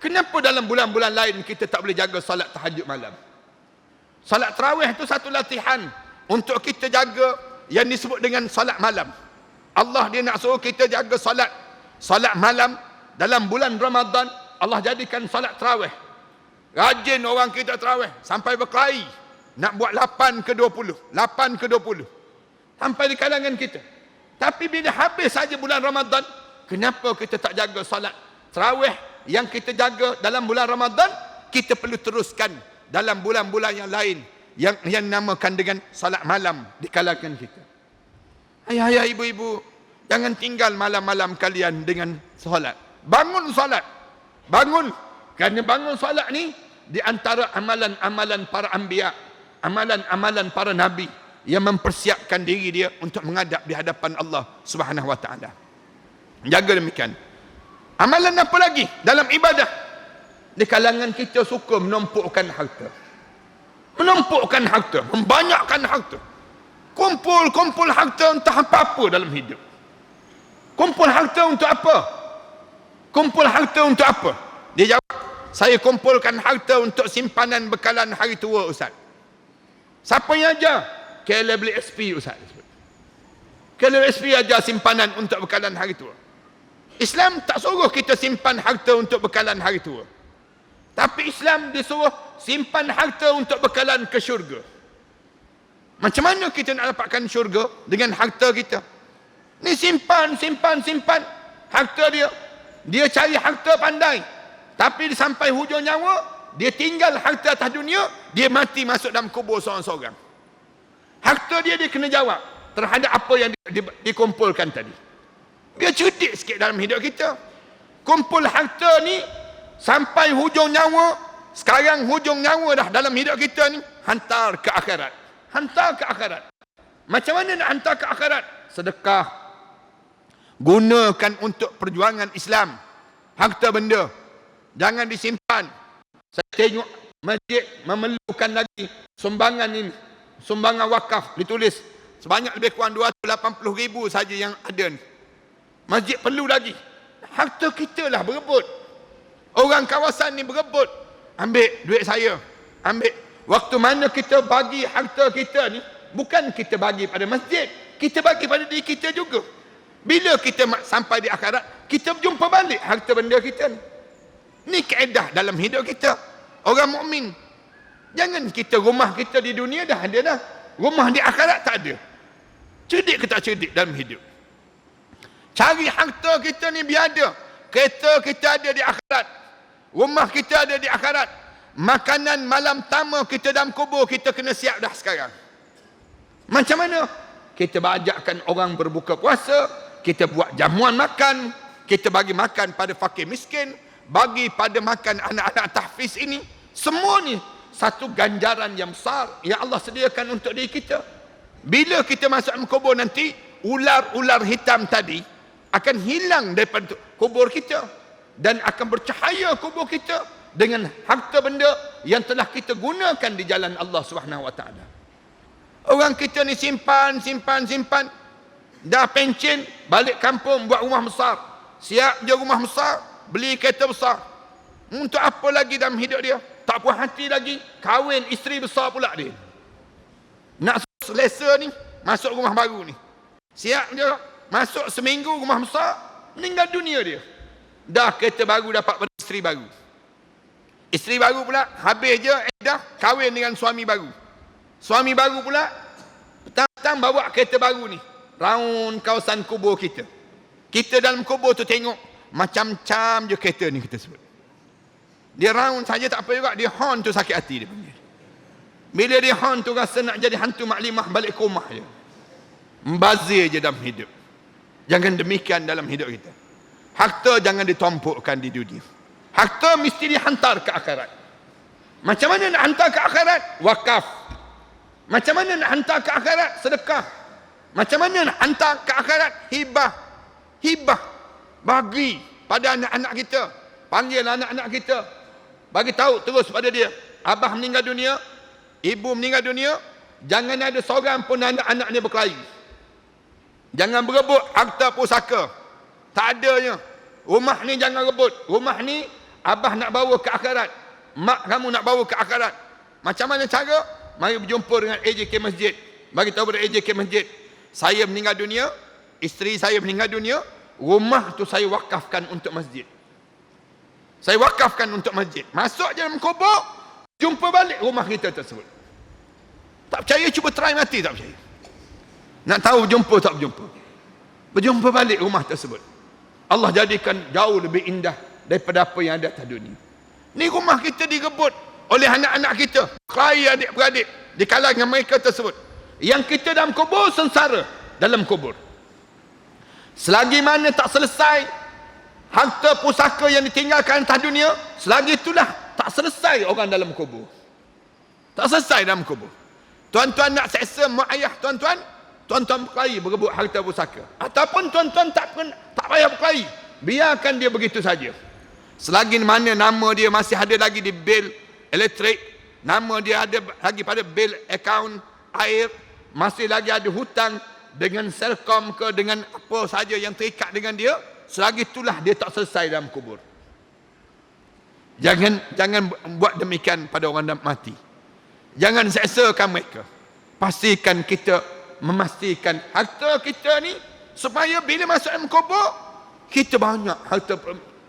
Kenapa dalam bulan-bulan lain kita tak boleh jaga solat tahajud malam? Solat tarawih itu satu latihan untuk kita jaga yang disebut dengan solat malam. Allah dia nak suruh kita jaga solat malam dalam bulan Ramadan. Allah jadikan solat tarawih. Rajin orang kita tarawih sampai berkelahi nak buat 8 ke 20, 8 ke 20 sampai di kalangan kita. Tapi bila habis saja bulan Ramadan, kenapa kita tak jaga solat tarawih yang kita jaga dalam bulan Ramadan? Kita perlu teruskan dalam bulan-bulan yang lain yang namakan dengan salat malam di kalangan kita. Ayah-ayah, ibu-ibu, jangan tinggal malam-malam kalian dengan solat. Bangun solat. Bangun. Kerana bangun solat ni di antara amalan-amalan para anbiya, amalan-amalan para nabi yang mempersiapkan diri dia untuk menghadap di hadapan Allah Subhanahu wa taala. Jaga demikian. Amalan apa lagi dalam ibadah? Di kalangan kita suka menumpukkan harta. Menumpukkan harta, membanyakkan harta. Kumpul harta entah apa-apa dalam hidup. Kumpul harta untuk apa? Kumpul harta untuk apa? Dia jawab, saya kumpulkan harta untuk simpanan bekalan hari tua, Ustaz. Siapa yang ajar? KLSP, Ustaz. KLSP ajar simpanan untuk bekalan hari tua. Islam tak suruh kita simpan harta untuk bekalan hari tua. Tapi Islam disuruh simpan harta untuk bekalan ke syurga. Macam mana kita nak dapatkan syurga dengan harta kita? Ni simpan harta dia. Dia cari harta pandai. Tapi sampai hujung nyawa, dia tinggal harta atas dunia, dia mati masuk dalam kubur seorang-seorang. Harta dia kena jawab terhadap apa yang dikumpulkan tadi. Dia cerdik sikit dalam hidup kita. Kumpul harta ni sampai hujung nyawa. Sekarang hujung nyawa dah dalam hidup kita ni, hantar ke akhirat. Hantar ke akhirat. Macam mana nak hantar ke akhirat? Sedekah. Gunakan untuk perjuangan Islam. Harta benda jangan disimpan. Saya tengok masjid memerlukan lagi sumbangan ini, sumbangan wakaf ditulis sebanyak lebih kurang 280,000 saja yang ada ni. Masjid perlu lagi. Harta kita lah berebut. Orang kawasan ni berebut. Ambil duit saya, ambil. Waktu mana kita bagi harta kita ni, bukan kita bagi pada masjid, kita bagi pada diri kita juga. Bila kita sampai di akhirat, kita jumpa balik harta benda kita ni. Ni kaedah dalam hidup kita. Orang mukmin, jangan kita rumah kita di dunia dah ada dah. Rumah di akhirat tak ada. Cerdik ke tak cerdik dalam hidup? Cari harta kita ni biar ada. Kereta kita ada di akhirat. Rumah kita ada di akhirat. Makanan malam pertama kita dalam kubur, kita kena siap dah sekarang. Macam mana? Kita bajakkan orang berbuka puasa, kita buat jamuan makan, kita bagi makan pada fakir miskin, bagi pada makan anak-anak tahfiz ini. Semua ni satu ganjaran yang besar yang Allah sediakan untuk diri kita. Bila kita masuk dalam kubur nanti, ular-ular hitam tadi akan hilang daripada kubur kita dan akan bercahaya kubur kita dengan harta benda yang telah kita gunakan di jalan Allah Subhanahu Wa Taala. Orang kita ni simpan. Dah pencen, balik kampung buat rumah besar. Siap je rumah besar, beli kereta besar. Untuk apa lagi dalam hidup dia? Tak puas hati lagi, kahwin isteri besar pula dia. Nak selesa ni, masuk rumah baru ni. Siap je, masuk seminggu rumah besar, meninggal dunia dia. Dah kereta baru dapat pada isteri baru. Isteri baru pula, habis je dah kahwin dengan suami baru. Suami baru pula, petang-petang bawa kereta baru ni. Raun kawasan kubur kita. Kita dalam kubur tu tengok macam-macam je kereta ni kita sebut. Dia raun saja tak apa juga, dia horn tu sakit hati dia panggil. Bila dia horn tu rasa nak jadi hantu maklimah balik ke rumah je. Membazir je dalam hidup. Jangan demikian dalam hidup kita. Harta jangan ditumpukkan di dunia. Harta mesti dihantar ke akhirat. Macam mana nak hantar ke akhirat? Wakaf. Macam mana nak hantar ke akhirat? Sedekah. Macam mana nak hantar ke akhirat? Hibah. Hibah. Bagi pada anak-anak kita. Panggil anak-anak kita. Bagi tahu terus pada dia. Abah meninggal dunia. Ibu meninggal dunia. Jangan ada seorang pun anak-anak dia berkelahi. Jangan berebut harta pusaka. Tak adanya. Rumah ni jangan rebut. Rumah ni abah nak bawa ke akhirat. Mak kamu nak bawa ke akhirat. Macam mana cara? Mari berjumpa dengan AJK Masjid. Bagi tahu pada AJK Masjid. Saya meninggal dunia. Isteri saya meninggal dunia. Rumah tu saya wakafkan untuk masjid. Saya wakafkan untuk masjid. Masuk je dalam kubur. Jumpa balik rumah kita tersebut. Tak percaya cuba try mati, tak percaya. Nak tahu jumpa tak berjumpa. Berjumpa balik rumah tersebut. Allah jadikan jauh lebih indah daripada apa yang ada atas dunia. Ni rumah kita direbut oleh anak-anak kita. Kelahi adik-beradik di kalangan mereka tersebut. Yang kita dalam kubur sengsara dalam kubur. Selagi mana tak selesai harta pusaka yang ditinggalkan atas dunia, selagi itulah tak selesai orang dalam kubur. Tak selesai dalam kubur. Tuan-tuan nak seksa mak ayah tuan-tuan, tuan-tuan berkelahi berebut harta pusaka. Ataupun tuan-tuan tak payah berkelahi, biarkan dia begitu saja. Selagi mana nama dia masih ada lagi di bil elektrik, nama dia ada lagi pada bil akaun air, masih lagi ada hutang dengan Selcom ke dengan apa saja yang terikat dengan dia, selagi itulah dia tak selesai dalam kubur. Jangan buat demikian pada orang yang mati. Jangan seksakan mereka. Pastikan kita memastikan harta kita ni supaya bila masuk dalam kubur kita banyak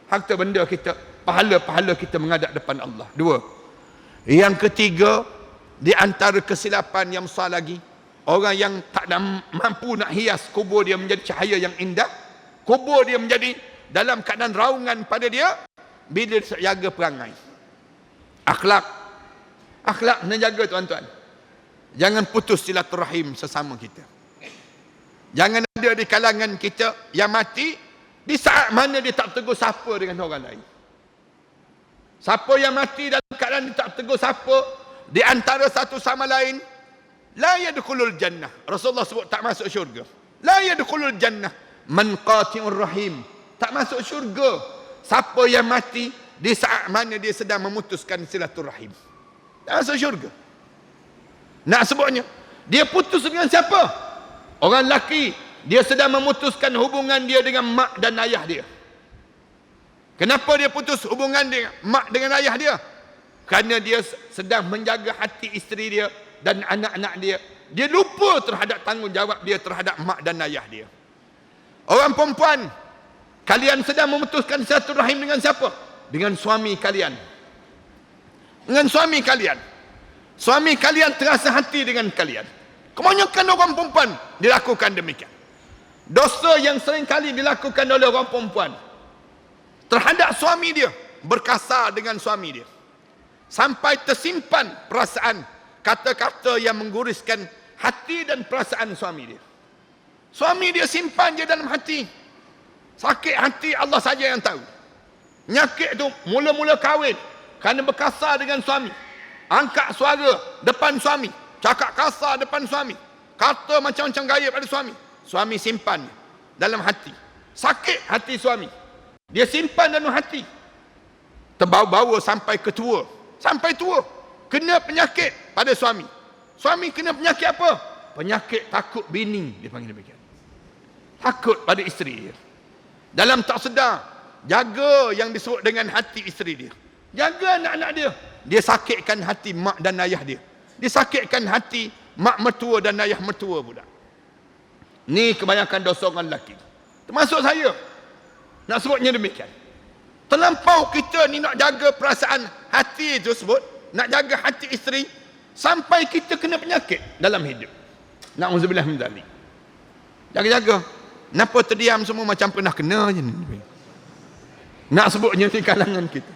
harta benda kita pahala-pahala kita menghadap depan Allah. Dua. Yang ketiga, di antara kesilapan yang besar lagi, orang yang tak mampu nak hias kubur dia menjadi cahaya yang indah, kubur dia menjadi dalam keadaan raungan pada dia bila dia jaga perangai. Akhlak kena jaga, tuan-tuan. Jangan putus silaturahim sesama kita. Jangan ada di kalangan kita yang mati di saat mana dia tak tegur sapa dengan orang lain. Siapa yang mati dalam keadaan dia tak tegur sapa di antara satu sama lain, la yadkhulul jannah. Rasulullah sebut tak masuk syurga. La yadkhulul jannah man qati'ur rahim. Tak masuk syurga siapa yang mati di saat mana dia sedang memutuskan silaturahim. Tak masuk syurga. Nak sebutnya, dia putus dengan siapa? Orang lelaki, dia sedang memutuskan hubungan dia dengan mak dan ayah dia. Kenapa dia putus hubungan dengan mak dengan ayah dia? Kerana dia sedang menjaga hati isteri dia dan anak-anak dia. Dia lupa terhadap tanggungjawab dia terhadap mak dan ayah dia. Orang perempuan, kalian sedang memutuskan silaturahim dengan siapa? Dengan suami kalian. Dengan suami kalian. Suami kalian terasa hati dengan kalian. Kebanyakan orang perempuan dilakukan demikian. Dosa yang sering kali dilakukan oleh orang perempuan terhadap suami dia, berkasar dengan suami dia, sampai tersimpan perasaan, kata-kata yang mengguriskan hati dan perasaan suami dia. Suami dia simpan je dalam hati. Sakit hati Allah saja yang tahu. Nyakit tu mula-mula kahwin kerana berkasar dengan suami. Angkat suara depan suami, cakap kasar depan suami, kata macam-macam gaya pada suami. Suami simpan dalam hati. Sakit hati suami, dia simpan dalam hati. Terbawa-bawa sampai ke tua. Sampai tua kena penyakit pada suami. Suami kena penyakit apa? Penyakit takut bini, dia panggil demikian. Takut pada isteri dia. Dalam tak sedar, jaga yang disebut dengan hati isteri dia. Jaga anak-anak dia. Dia sakitkan hati mak dan ayah dia. Dia sakitkan hati mak mertua dan ayah mertua pula. Ni kebanyakan dosa orang lelaki. Termasuk saya. Nak sebutnya demikian. Terlampau kita ni nak jaga perasaan hati itu sebut, nak jaga hati isteri, sampai kita kena penyakit dalam hidup. Na'udzubillah min dzalik. Jaga-jaga. Kenapa terdiam semua macam pernah kena je ni? Nak sebutnya di kalangan kita.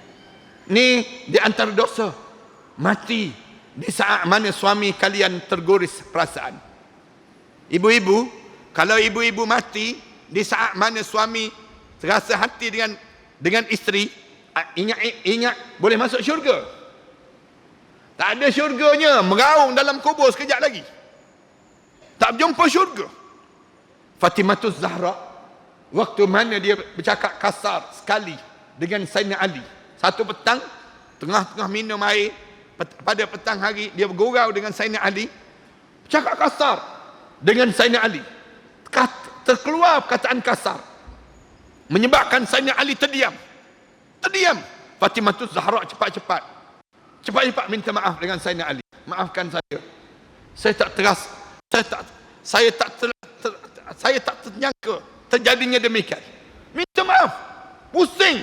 Ni di antara dosa. Mati di saat mana suami kalian terguris perasaan. Ibu-ibu, kalau ibu-ibu mati di saat mana suami terasa hati dengan isteri, ingat boleh masuk syurga. Tak ada syurganya, meraung dalam kubur sekejap lagi. Tak berjumpa syurga. Fatimatus Zahra, waktu mana dia bercakap kasar sekali dengan Sayyidina Ali. Satu petang, tengah-tengah minum air, pada petang hari, dia bergurau dengan Sayyidina Ali, cakap kasar dengan Sayyidina Ali. Terkeluar perkataan kasar, menyebabkan Sayyidina Ali terdiam. Fatimatus Zahra cepat-cepat minta maaf dengan Sayyidina Ali. Maafkan saya. Saya tak ternyangka terjadinya demikian. Minta maaf. Pusing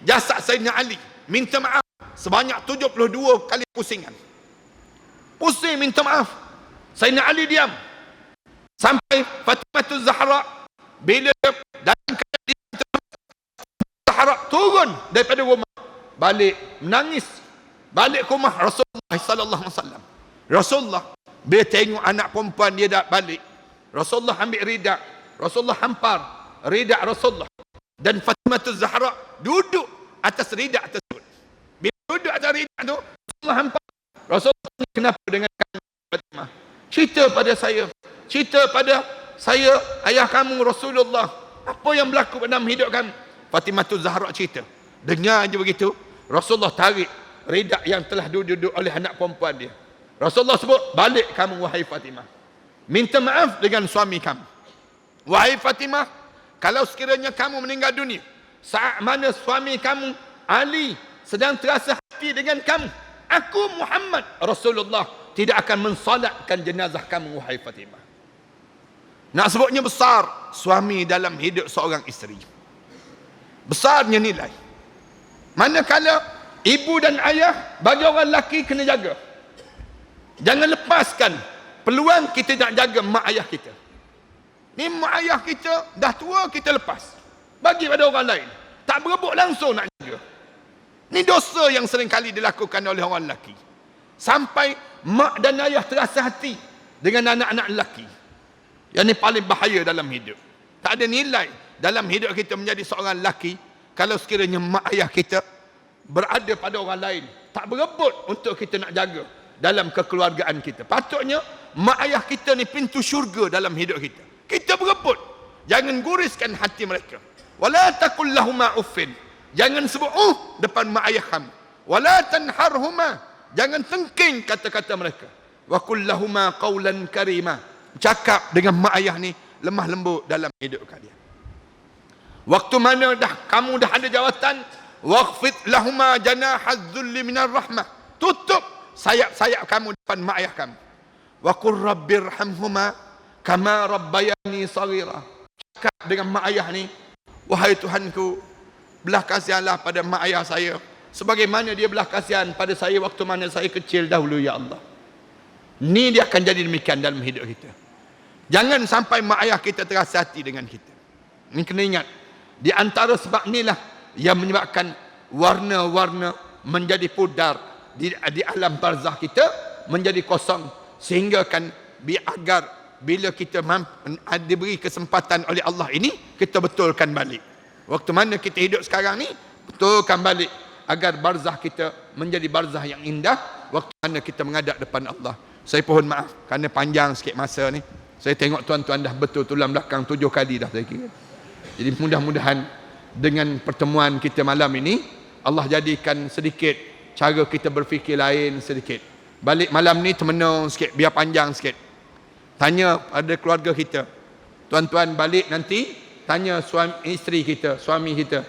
jasad Sayyidina Ali. Minta maaf sebanyak 72 kali pusingan. Pusing minta maaf. Sayyidina Ali diam. Sampai Fatimatul Zahra bila dalam keadaan Zahra turun daripada rumah, balik menangis, balik ke rumah Rasulullah sallallahu alaihi wasallam. Rasulullah bila tengok anak perempuan dia dah balik, Rasulullah ambil ridak, Rasulullah hampar ridak Rasulullah, dan Fatimatul Zahra duduk atas ridak tersebut. Bila duduk atas ridak tu, Rasulullah hampar. Rasulullah, kenapa dengan Fatimah? Cerita pada saya, ayah kamu Rasulullah, apa yang berlaku dalam hidup kamu? Fatimatul Zahra cerita. Dengar je begitu, Rasulullah tarik ridak yang telah duduk oleh anak perempuan dia. Rasulullah sebut, balik kamu wahai Fatimah, minta maaf dengan suami kamu. Wahai Fatimah, kalau sekiranya kamu meninggal dunia saat mana suami kamu Ali sedang terasa hati dengan kamu, aku Muhammad Rasulullah tidak akan mensolatkan jenazah kamu wahai Fatimah. Nak sebutnya besar suami dalam hidup seorang isteri. Besarnya nilai. Manakala ibu dan ayah bagi orang lelaki kena jaga. Jangan lepaskan peluang kita nak jaga mak ayah kita. Ni mak ayah kita dah tua, kita lepas. Bagi pada orang lain. Tak berebut langsung nak jaga. Ni dosa yang sering kali dilakukan oleh orang lelaki. Sampai mak dan ayah terasa hati dengan anak-anak lelaki. Yang ni paling bahaya dalam hidup. Tak ada nilai dalam hidup kita menjadi seorang lelaki kalau sekiranya mak ayah kita berada pada orang lain. Tak berebut untuk kita nak jaga dalam kekeluargaan kita. Patutnya mak ayah kita ni pintu syurga dalam hidup kita. Kita berebut. Jangan guriskan hati mereka. Wala taqul lahuma uffin. Jangan sebut depan mak ayah kamu. Wala tanharhuma. Jangan tengking kata-kata mereka. Wa qul lahuma qawlan karima. Cakap dengan mak ayah ni lemah lembut dalam hidup kalian. Waktu mana kamu dah ada jawatan, waqfid lahuma janahaz zulli minar rahmah. Tutup sayap-sayap kamu depan mak ayah kamu. Wa qur rabbirhamhuma kama rabbayani saghira. Cakap dengan mak ayah ni, wahai Tuhanku, belah kasihanlah pada mak ayah saya sebagaimana dia belah kasihan pada saya waktu mana saya kecil dahulu, ya Allah. Ni dia akan jadi demikian dalam hidup kita. Jangan sampai mak ayah kita terasa hati dengan kita. Ini kena ingat. Di antara sebab inilah yang menyebabkan warna-warna menjadi pudar di alam barzah kita, menjadi kosong, sehingga kan agar bila kita diberi kesempatan oleh Allah ini, kita betulkan balik. Waktu mana kita hidup sekarang ni, betulkan balik agar barzah kita menjadi barzah yang indah waktu mana kita menghadap depan Allah. Saya mohon maaf kerana panjang sikit masa ni. Saya tengok tuan-tuan dah betul tulang belakang 7 kali dah saya kira. Jadi mudah-mudahan dengan pertemuan kita malam ini, Allah jadikan sedikit cara kita berfikir lain sedikit. Balik malam ni termenung sikit, biar panjang sikit. Tanya pada keluarga kita. Tuan-tuan balik nanti, tanya isteri kita, suami kita.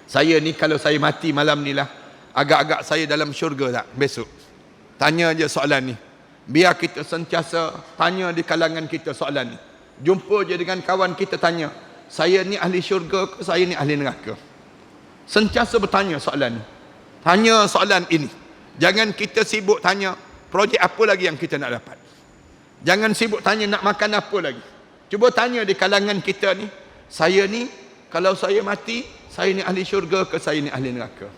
Saya ni kalau saya mati malam ni lah, agak-agak saya dalam syurga tak besok? Tanya je soalan ni. Biar kita sentiasa tanya di kalangan kita soalan ni. Jumpa je dengan kawan kita tanya, saya ni ahli syurga ke saya ni ahli neraka? Sentiasa bertanya soalan ni. Tanya soalan ini. Jangan kita sibuk tanya projek apa lagi yang kita nak dapat. Jangan sibuk tanya nak makan apa lagi. Cuba tanya di kalangan kita ni, saya ni kalau saya mati, saya ni ahli syurga ke saya ni ahli neraka?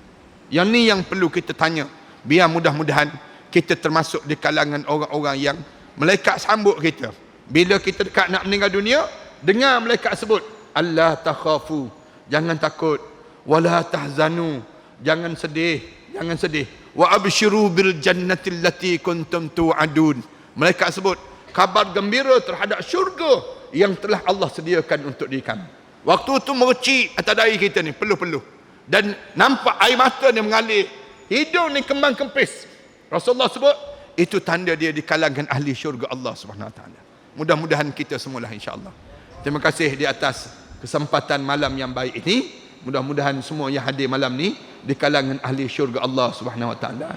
Yang ni yang perlu kita tanya. Biar mudah-mudahan kita termasuk di kalangan orang-orang yang malaikat sambut kita. Bila kita dekat nak meninggal dunia, dengar malaikat sebut, Allah takhafu, jangan takut, wala tahzanu, jangan sedih, jangan sedih. Wa abshiru bil jannati allati kuntum tu'adun. Malaikat sebut kabar gembira terhadap syurga yang telah Allah sediakan untuk diri kami. Waktu tu mercik atas dahi kita ni, peluh-peluh. Dan nampak air mata ni mengalir. Hidung ni kembang kempis. Rasulullah sebut, itu tanda dia di kalangan ahli syurga Allah Subhanahu Wa Taala. Mudah-mudahan kita semualah insya-Allah. Terima kasih di atas kesempatan malam yang baik ini. Mudah-mudahan semua yang hadir malam ni di kalangan ahli syurga Allah Subhanahu Wa Taala.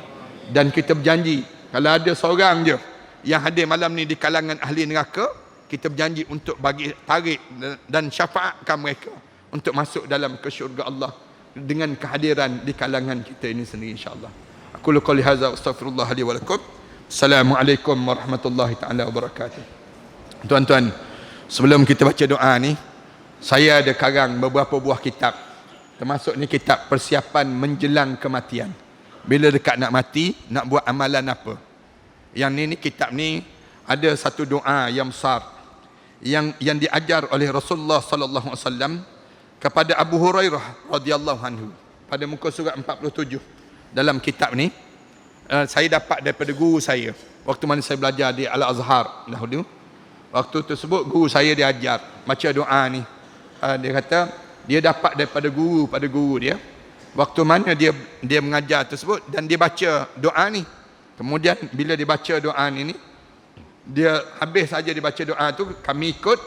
Dan kita berjanji, kalau ada seorang je yang hadir malam ni di kalangan ahli neraka, kita berjanji untuk bagi tarik dan syafaatkan mereka untuk masuk dalam ke syurga Allah dengan kehadiran di kalangan kita ini sendiri insya-Allah. Aku qouli hadza astaghfirullah li wa lakum. Assalamualaikum warahmatullahi taala wabarakatuh. Tuan-tuan, sebelum kita baca doa ni, saya ada karang beberapa buah kitab. Termasuk ni kitab persiapan menjelang kematian. Bila dekat nak mati, nak buat amalan apa? Yang ni kitab ni ada satu doa yang besar yang diajar oleh Rasulullah sallallahu alaihi wasallam kepada Abu Hurairah radhiyallahu anhu pada muka surat 47 dalam kitab ni. Saya dapat daripada guru saya waktu mana saya belajar di Al-Azhar dahulu. Waktu tersebut guru saya diajar baca doa ni. Dia kata dia dapat daripada guru pada guru dia waktu mana dia mengajar tersebut, dan dia baca doa ni. Kemudian bila dia baca doa ni, dia habis saja dia baca doa tu, kami ikut.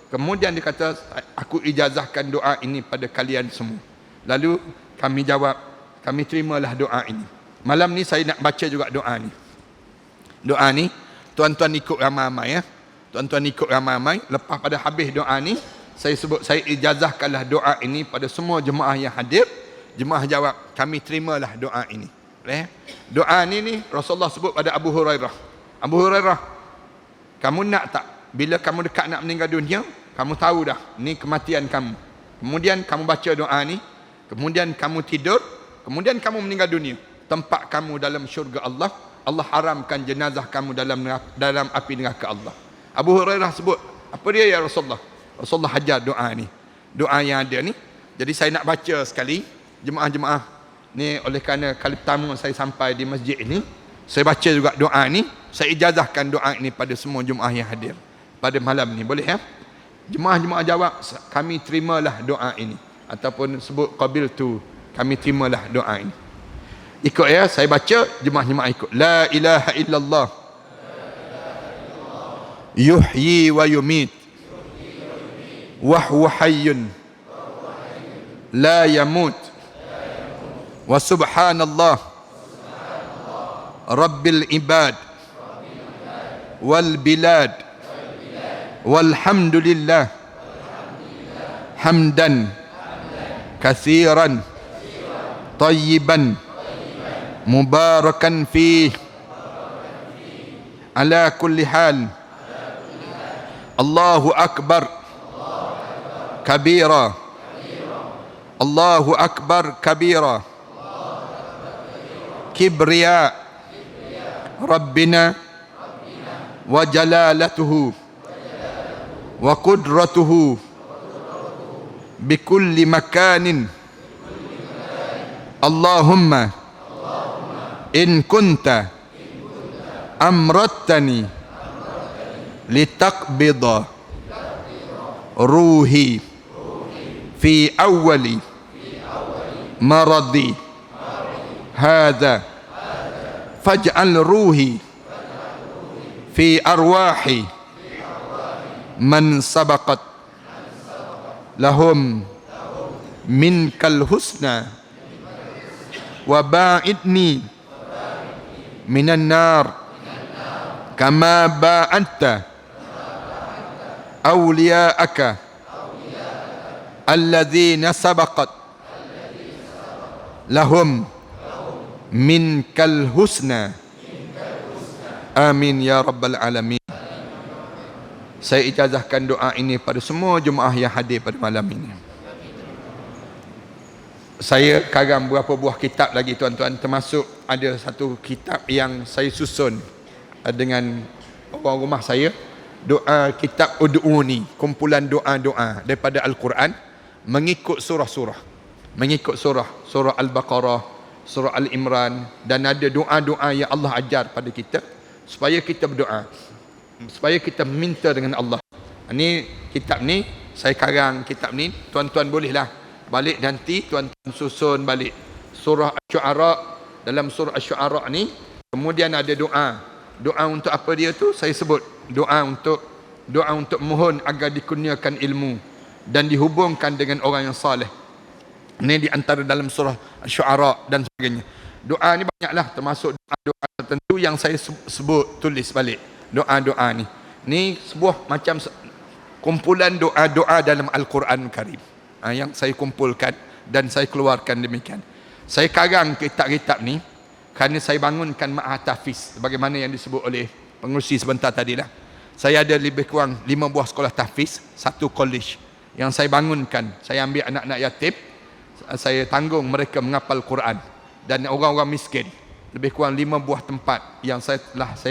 Kemudian dia kata, aku ijazahkan doa ini pada kalian semua. Lalu kami jawab, kami terimalah doa ini. Malam ni saya nak baca juga doa ni. Doa ni tuan-tuan ikut ramai-ramai ya. Tuan-tuan ikut ramai-ramai. Lepas pada habis doa ni, saya sebut, saya ijazahkanlah doa ini pada semua jemaah yang hadir. Jemaah jawab, kami terimalah doa ini. Boleh? Doa ni Rasulullah sebut pada Abu Hurairah. Abu Hurairah, kamu nak tak bila kamu dekat nak meninggal dunia, kamu tahu dah ni kematian kamu. Kemudian kamu baca doa ni, kemudian kamu tidur, kemudian kamu meninggal dunia. Tempat kamu dalam syurga Allah, Allah haramkan jenazah kamu dalam api neraka Allah. Abu Hurairah sebut, apa dia ya Rasulullah? Rasulullah hajar doa ni. Doa yang ada ni. Jadi saya nak baca sekali, jemaah-jemaah ni, oleh kerana kali pertama saya sampai di masjid ini, saya baca juga doa ni. Saya ijazahkan doa ini pada semua jemaah yang hadir pada malam ni. Boleh ya? Jemaah-jemaah jawab, kami terimalah doa ini. Ataupun sebut qabiltu, kami terimalah doa ini. Ikut ya, saya baca, jemaah-jemaah ikut. La ilaha illallah yuhyi wa yumit wa huwa hayyun la yamut wa subhanallah rabbil ibad wal bilad walhamdulillah hamdan kathiran tayyiban mubarakan fih ala kulli hal. Allahu akbar kabira, Allahu akbar kabira, kibriya rabbina wa jalalatuhu wa qudratuhu bikulli makanin. Allahumma in kunta amrattani litaqbida ruhi fi awwali maradi hadha faj'al ruhi fi arwahi man sabaqat lahum minkal husna wa ba'idni minan nar kama ba'adta awliya'aka alladhina sabaqat lahum minkal husna. Amin ya rabbal alamin. Saya ijazahkan doa ini pada semua jemaah yang hadir pada malam ini. Saya karang berapa buah kitab lagi tuan-tuan, termasuk ada satu kitab yang saya susun dengan orang rumah saya, doa kitab Ud'uni, kumpulan doa-doa daripada Al-Quran mengikut surah-surah. Mengikut surah Al-Baqarah, surah Al-Imran, dan ada doa-doa yang Allah ajar pada kita supaya kita berdoa, supaya kita minta dengan Allah. Ini kitab ni saya karang, kitab ni tuan-tuan bolehlah balik nanti tuan-tuan susun balik surah Asy-Syu'ara. Dalam surah Asy-Syu'ara ni kemudian ada doa untuk apa dia tu saya sebut, doa untuk mohon agar dikurniakan ilmu dan dihubungkan dengan orang yang saleh. Ini di antara dalam surah Asy-Syu'ara dan sebagainya. Doa ni banyaklah, termasuk doa-doa tertentu yang saya sebut, tulis balik doa-doa ni. Ni sebuah macam kumpulan doa-doa dalam Al-Quran Karim yang saya kumpulkan dan saya keluarkan demikian. Saya karang kitab-kitab ni kerana saya bangunkan Ma'had Tahfiz sebagaimana yang disebut oleh pengerusi sebentar tadilah. Saya ada lebih kurang 5 buah sekolah tahfiz, 1 college yang saya bangunkan. Saya ambil anak-anak yatim, saya tanggung mereka menghafal Quran, dan orang-orang miskin. Lebih kurang 5 buah tempat yang saya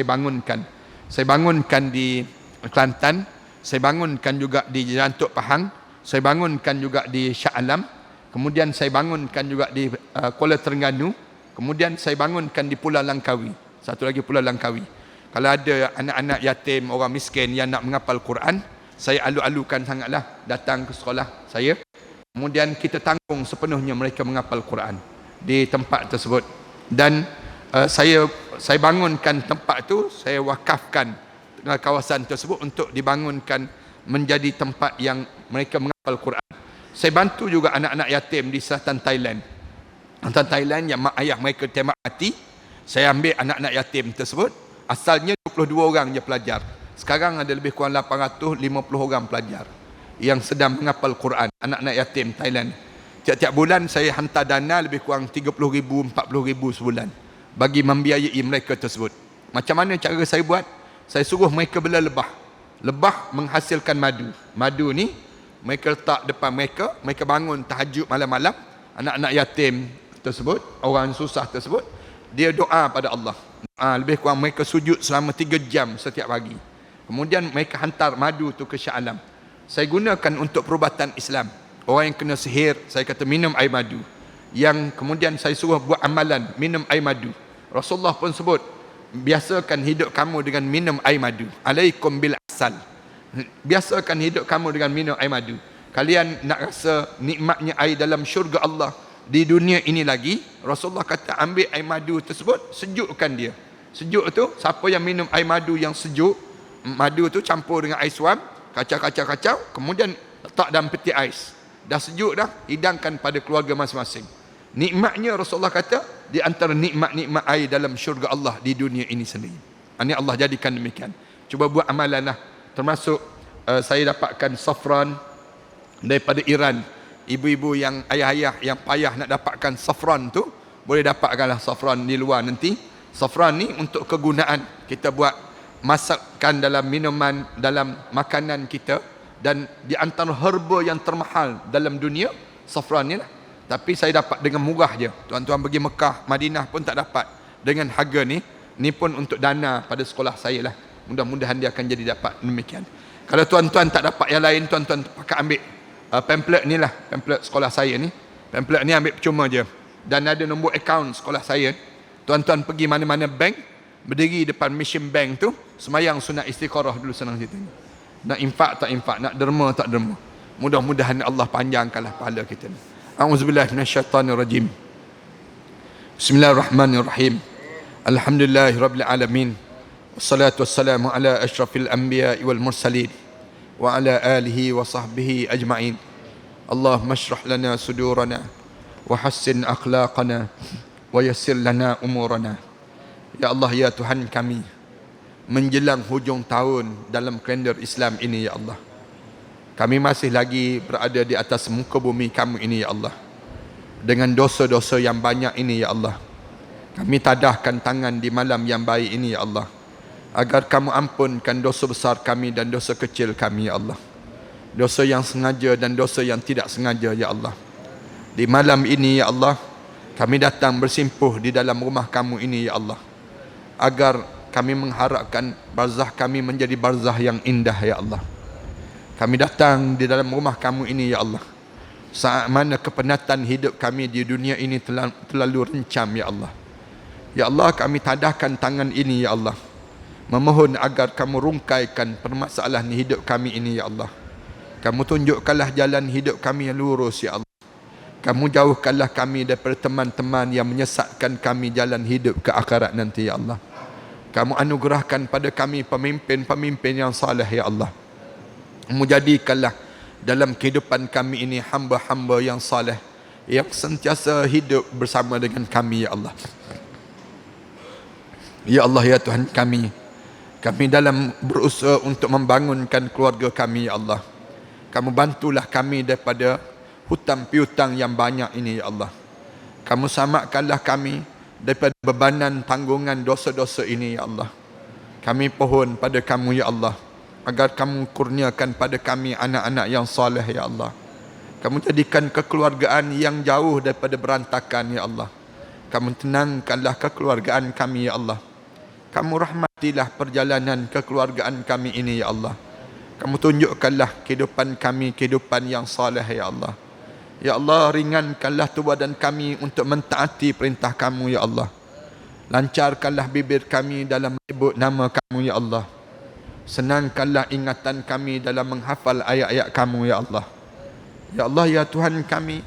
bangunkan. Saya bangunkan di Kelantan, saya bangunkan juga di Jantuk Pahang, saya bangunkan juga di Shah Alam, kemudian saya bangunkan juga di Kuala Terengganu, kemudian saya bangunkan di Pulau Langkawi, satu lagi Pulau Langkawi. Kalau ada anak-anak yatim, orang miskin yang nak menghafal Quran, saya alu-alukan sangatlah datang ke sekolah saya. Kemudian kita tanggung sepenuhnya mereka menghafal Quran di tempat tersebut. Dan saya bangunkan tempat tu, saya wakafkan kawasan tersebut untuk dibangunkan menjadi tempat yang mereka menghafal Quran. Saya bantu juga anak-anak yatim di selatan Thailand. Selatan Thailand yang mak ayah mereka tembak mati. Saya ambil anak-anak yatim tersebut. Asalnya 22 orang je pelajar. Sekarang ada lebih kurang 850 orang pelajar yang sedang menghafal Quran, anak-anak yatim Thailand. Tiap-tiap bulan saya hantar dana lebih kurang 30,000, 40,000 sebulan bagi membiayai mereka tersebut. Macam mana cara saya buat? Saya suruh mereka bela lebah. Lebah menghasilkan madu. Madu ni mereka letak depan mereka, mereka bangun tahajud malam-malam, anak-anak yatim tersebut, orang susah tersebut, dia doa pada Allah. Lebih kurang mereka sujud selama 3 jam setiap pagi. Kemudian mereka hantar madu tu ke Shah Alam. Saya gunakan untuk perubatan Islam. Orang yang kena sihir, saya kata minum air madu. Yang kemudian saya suruh buat amalan, minum air madu. Rasulullah pun sebut, biasakan hidup kamu dengan minum air madu. Alaikum bil asal. Biasakan hidup kamu dengan minum air madu. Kalian nak rasa nikmatnya air dalam syurga Allah di dunia ini lagi, Rasulullah kata ambil air madu tersebut, sejukkan dia. Sejuk tu, siapa yang minum air madu yang sejuk, madu tu campur dengan air suam, kacau, kemudian letak dalam peti ais. Dah sejuk dah, hidangkan pada keluarga masing-masing. Nikmatnya Rasulullah kata di antara nikmat-nikmat air dalam syurga Allah di dunia ini sendiri. Ini Allah jadikan demikian. Cuba buat amalan lah. Termasuk saya dapatkan safran daripada Iran. Ibu-ibu yang ayah-ayah yang payah nak dapatkan safran tu, boleh dapatkanlah safran di luar nanti. Safran ni untuk kegunaan kita buat masakkan dalam minuman, dalam makanan kita, dan di antara herba yang termahal dalam dunia safran ni lah. Tapi saya dapat dengan murah je. Tuan-tuan pergi Mekah, Madinah pun tak dapat dengan harga ni. Ni pun untuk dana pada sekolah saya lah. Mudah-mudahan dia akan jadi dapat demikian. Kalau tuan-tuan tak dapat yang lain, tuan-tuan pakai ambil pamphlet ni lah, pamphlet sekolah saya ni. Pamphlet ni ambil percuma je. Dan ada nombor akaun sekolah saya. Tuan-tuan pergi mana-mana bank, berdiri depan mission bank tu, semayang sunat istikharah dulu senang cerita. Nak infak tak infak, nak derma tak derma. Mudah-mudahan Allah panjangkanlah pahala kita ni. A'udzubillahi minasyaitanirrajim. Bismillahirrahmanirrahim. Alhamdulillahirabbil alamin. Wassalatu wassalamu ala asyrafil anbiya'i wal mursalin wa ala alihi wa sahbihi ajma'in. Allahumma shrah lana sudurana wa hassin akhlaqana wa yassir lana umurana. Ya Allah, ya Tuhan kami, menjelang hujung tahun dalam kalender Islam ini, ya Allah, kami masih lagi berada di atas muka bumi kamu ini, ya Allah, dengan dosa-dosa yang banyak ini, ya Allah. Kami tadahkan tangan di malam yang baik ini, ya Allah, agar kamu ampunkan dosa besar kami dan dosa kecil kami, ya Allah. Dosa yang sengaja dan dosa yang tidak sengaja, ya Allah. Di malam ini, ya Allah, kami datang bersimpuh di dalam rumah kamu ini, ya Allah, agar kami mengharapkan barzah kami menjadi barzah yang indah, ya Allah. Kami datang di dalam rumah kamu ini, ya Allah, saat mana kepenatan hidup kami di dunia ini terlalu rencam, ya Allah. Ya Allah, kami tadahkan tangan ini, ya Allah, memohon agar kamu rungkaikan permasalahan hidup kami ini, ya Allah. Kamu tunjukkanlah jalan hidup kami yang lurus, ya Allah. Kamu jauhkanlah kami daripada teman-teman yang menyesatkan kami jalan hidup ke akhirat nanti, ya Allah. Kamu anugerahkan pada kami pemimpin-pemimpin yang saleh, ya Allah. Menjadikanlah dalam kehidupan kami ini hamba-hamba yang saleh, yang sentiasa hidup bersama dengan kami, ya Allah. Ya Allah, ya Tuhan kami dalam berusaha untuk membangunkan keluarga kami, ya Allah. Kamu bantulah kami daripada hutang piutang yang banyak ini, ya Allah. Kamu samakanlah kami daripada bebanan tanggungan dosa-dosa ini, ya Allah. Kami pohon pada kamu, ya Allah, agar kamu kurniakan pada kami anak-anak yang saleh, ya Allah. Kamu jadikan kekeluargaan yang jauh daripada berantakan, ya Allah. Kamu tenangkanlah kekeluargaan kami, ya Allah. Kamu rahmatilah perjalanan kekeluargaan kami ini, ya Allah. Kamu tunjukkanlah kehidupan kami kehidupan yang saleh, ya Allah. Ya Allah, ringankanlah tubuh badan kami untuk mentaati perintah kamu, ya Allah. Lancarkanlah bibir kami dalam menyebut nama kamu, ya Allah. Senangkanlah ingatan kami dalam menghafal ayat-ayat kamu, ya Allah. Ya Allah, ya Tuhan kami,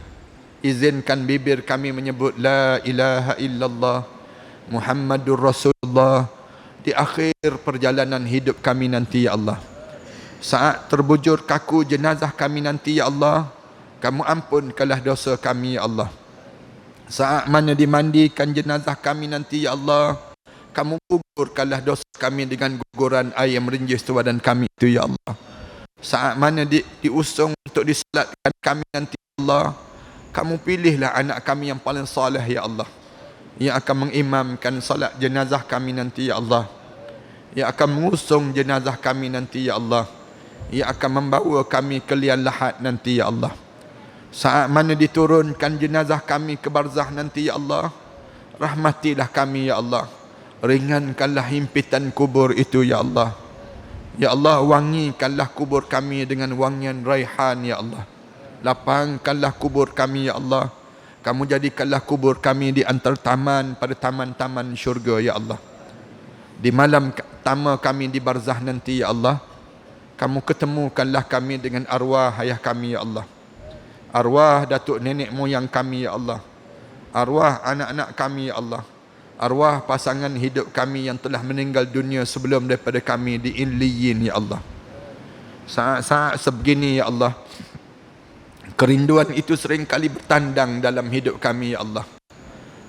izinkan bibir kami menyebut La ilaha illallah Muhammadur Rasulullah di akhir perjalanan hidup kami nanti, ya Allah. Saat terbujur kaku jenazah kami nanti, ya Allah, kamu ampunkanlah dosa kami, ya Allah. Saat mana dimandikan jenazah kami nanti, ya Allah, kamu gugurkanlah dosa kami dengan guguran air yang merenjis di badan kami itu, ya Allah. Saat mana diusung untuk disolatkan kami nanti, ya Allah, Kamu pilihlah anak kami yang paling soleh ya Allah, yang akan mengimamkan salat jenazah kami nanti ya Allah, yang akan mengusung jenazah kami nanti ya Allah, yang akan membawa kami ke liang lahat nanti ya Allah. Saat mana diturunkan jenazah kami ke barzah nanti ya Allah, rahmatilah kami ya Allah, ringankanlah himpitan kubur itu ya Allah. Ya Allah, wangikanlah kubur kami dengan wangian raihan ya Allah. Lapangkanlah kubur kami ya Allah. Kamu jadikanlah kubur kami di antara taman pada taman-taman syurga ya Allah. Di malam pertama kami di barzah nanti ya Allah, kamu ketemukanlah kami dengan arwah ayah kami ya Allah, arwah datuk nenek moyang kami ya Allah, arwah anak-anak kami ya Allah, arwah pasangan hidup kami yang telah meninggal dunia sebelum daripada kami di Illiyin ya Allah. Saat-saat sebegini ya Allah, kerinduan itu sering kali bertandang dalam hidup kami ya Allah.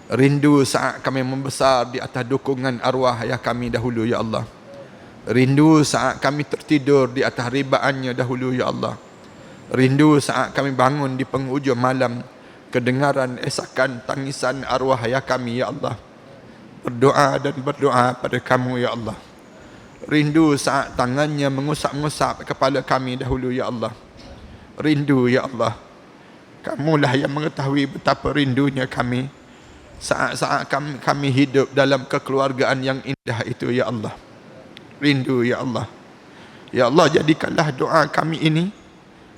Rindu saat kami membesar di atas dukungan arwah ayah kami dahulu ya Allah. Rindu saat kami tertidur di atas ribaannya dahulu ya Allah. Rindu saat kami bangun di penghujung malam, kedengaran esakan tangisan arwah ayah kami ya Allah. Berdoa dan berdoa pada kamu ya Allah. Rindu saat tangannya mengusap-ngusap kepala kami dahulu ya Allah. Rindu ya Allah. Kamulah yang mengetahui betapa rindunya kami saat-saat kami hidup dalam kekeluargaan yang indah itu ya Allah. Rindu ya Allah. Ya Allah, jadikanlah doa kami ini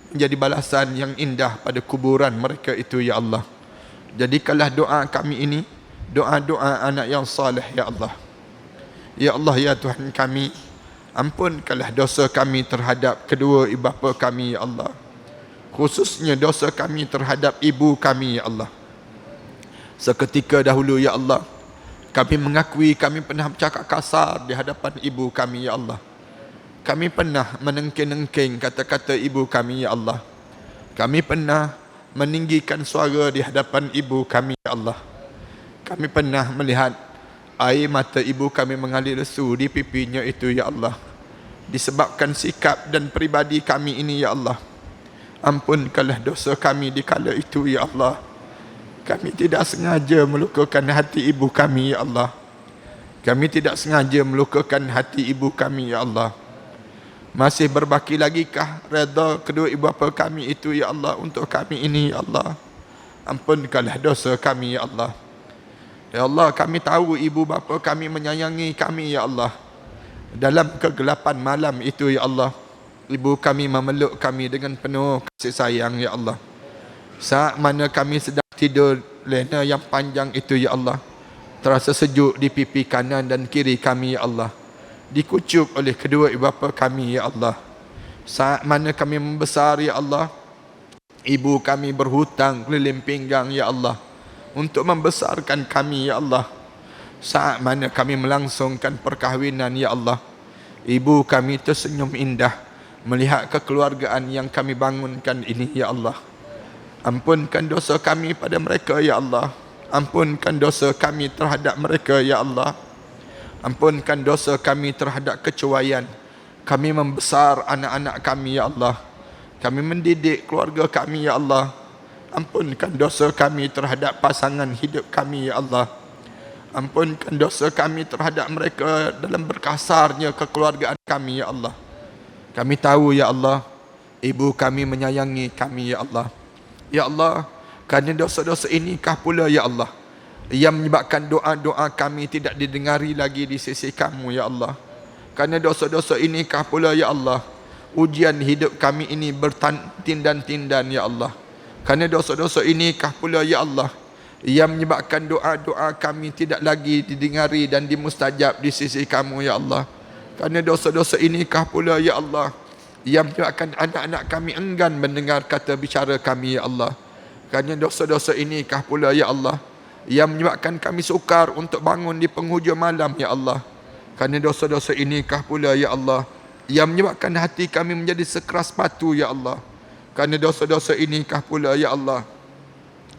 menjadi balasan yang indah pada kuburan mereka itu ya Allah. Jadikanlah doa kami ini doa-doa anak yang saleh ya Allah. Ya Allah ya Tuhan kami, ampunkanlah dosa kami terhadap kedua ibu bapa kami ya Allah. Khususnya dosa kami terhadap ibu kami ya Allah. Seketika dahulu ya Allah, kami mengakui kami pernah bercakap kasar di hadapan ibu kami ya Allah. Kami pernah menengking-nengking kata-kata ibu kami ya Allah. Kami pernah meninggikan suara di hadapan ibu kami ya Allah. Kami pernah melihat air mata ibu kami mengalir lesu di pipinya itu ya Allah, disebabkan sikap dan peribadi kami ini ya Allah. Ampunkanlah dosa kami di kala itu ya Allah. Kami tidak sengaja melukakan hati ibu kami ya Allah. Kami tidak sengaja melukakan hati ibu kami ya Allah. Masih berbaki lagikah redha kedua ibu bapa kami itu ya Allah untuk kami ini ya Allah. Ampunkanlah dosa kami ya Allah. Ya Allah, kami tahu ibu bapa kami menyayangi kami ya Allah. Dalam kegelapan malam itu ya Allah, ibu kami memeluk kami dengan penuh kasih sayang ya Allah. Saat mana kami sedang tidur lena yang panjang itu ya Allah, terasa sejuk di pipi kanan dan kiri kami ya Allah, dikucup oleh kedua ibu bapa kami ya Allah. Saat mana kami membesar ya Allah, ibu kami berhutang keliling pinggang ya Allah untuk membesarkan kami ya Allah. Saat mana kami melangsungkan perkahwinan ya Allah, ibu kami tersenyum indah melihat kekeluargaan yang kami bangunkan ini ya Allah. Ampunkan dosa kami pada mereka ya Allah. Ampunkan dosa kami terhadap mereka ya Allah. Ampunkan dosa kami terhadap kecuaian kami membesar anak-anak kami ya Allah. Kami mendidik keluarga kami ya Allah. Ampunkan dosa kami terhadap pasangan hidup kami ya Allah. Ampunkan dosa kami terhadap mereka dalam berkasarnya kekeluargaan kami ya Allah. Kami tahu ya Allah, ibu kami menyayangi kami ya Allah. Ya Allah, kerana dosa-dosa inikah pula ya Allah yang menyebabkan doa-doa kami tidak didengari lagi di sisi kamu ya Allah. Kerana dosa-dosa inikah pula ya Allah ujian hidup kami ini bertindan-tindan ya Allah. Kerana dosa-dosa inikah pula ya Allah yang menyebabkan doa-doa kami tidak lagi didengari dan dimustajab di sisi kamu ya Allah. Kerana dosa-dosa inikah pula ya Allah yang menyebabkan anak-anak kami enggan mendengar kata bicara kami ya Allah. Kerana dosa-dosa inikah pula ya Allah yang menyebabkan kami sukar untuk bangun di penghujung malam ya Allah. Kerana dosa-dosa inikah pula ya Allah yang menyebabkan hati kami menjadi sekeras batu ya Allah. Kerana dosa-dosa inikah pula ya Allah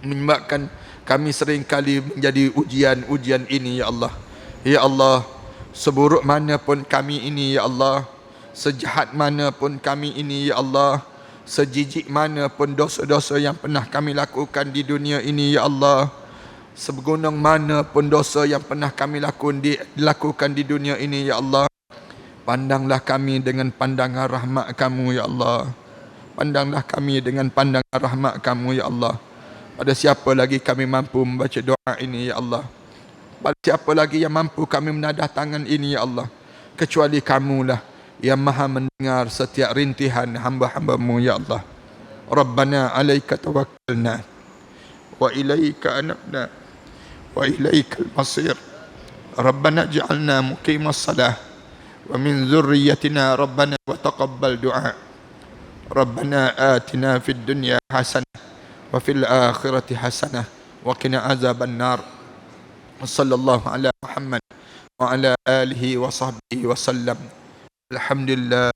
menyebabkan kami seringkali menjadi ujian-ujian ini ya Allah. Ya Allah, seburuk mana pun kami ini ya Allah, sejahat mana pun kami ini ya Allah, Sejijik mana pun dosa-dosa yang pernah kami lakukan di dunia ini, ya Allah. Segunung mana pun dosa yang pernah kami lakukan di dunia ini, ya Allah. Pandanglah kami dengan pandangan rahmat kamu, ya Allah. Pandanglah kami dengan pandangan rahmat kamu, ya Allah. Pada siapa lagi kami mampu membaca doa ini, ya Allah. Pada siapa lagi yang mampu kami menadah tangan ini, ya Allah. Kecuali kamulah yang maha mendengar setiap rintihan hamba-hambamu, ya Allah. Rabbana alaika tawakkalna wa ilaika anabna wa ilaika al-masir. Rabbana ij'alna muqimas salah wa min dzurriyyatina rabbana wa taqabbal du'a. Rabbana atina fid dunya hasanah wa fil akhirati hasanah wa qina azaban nar. Sallallahu ala Muhammad wa ala alihi wa sahbihi wa sallam. Alhamdulillah.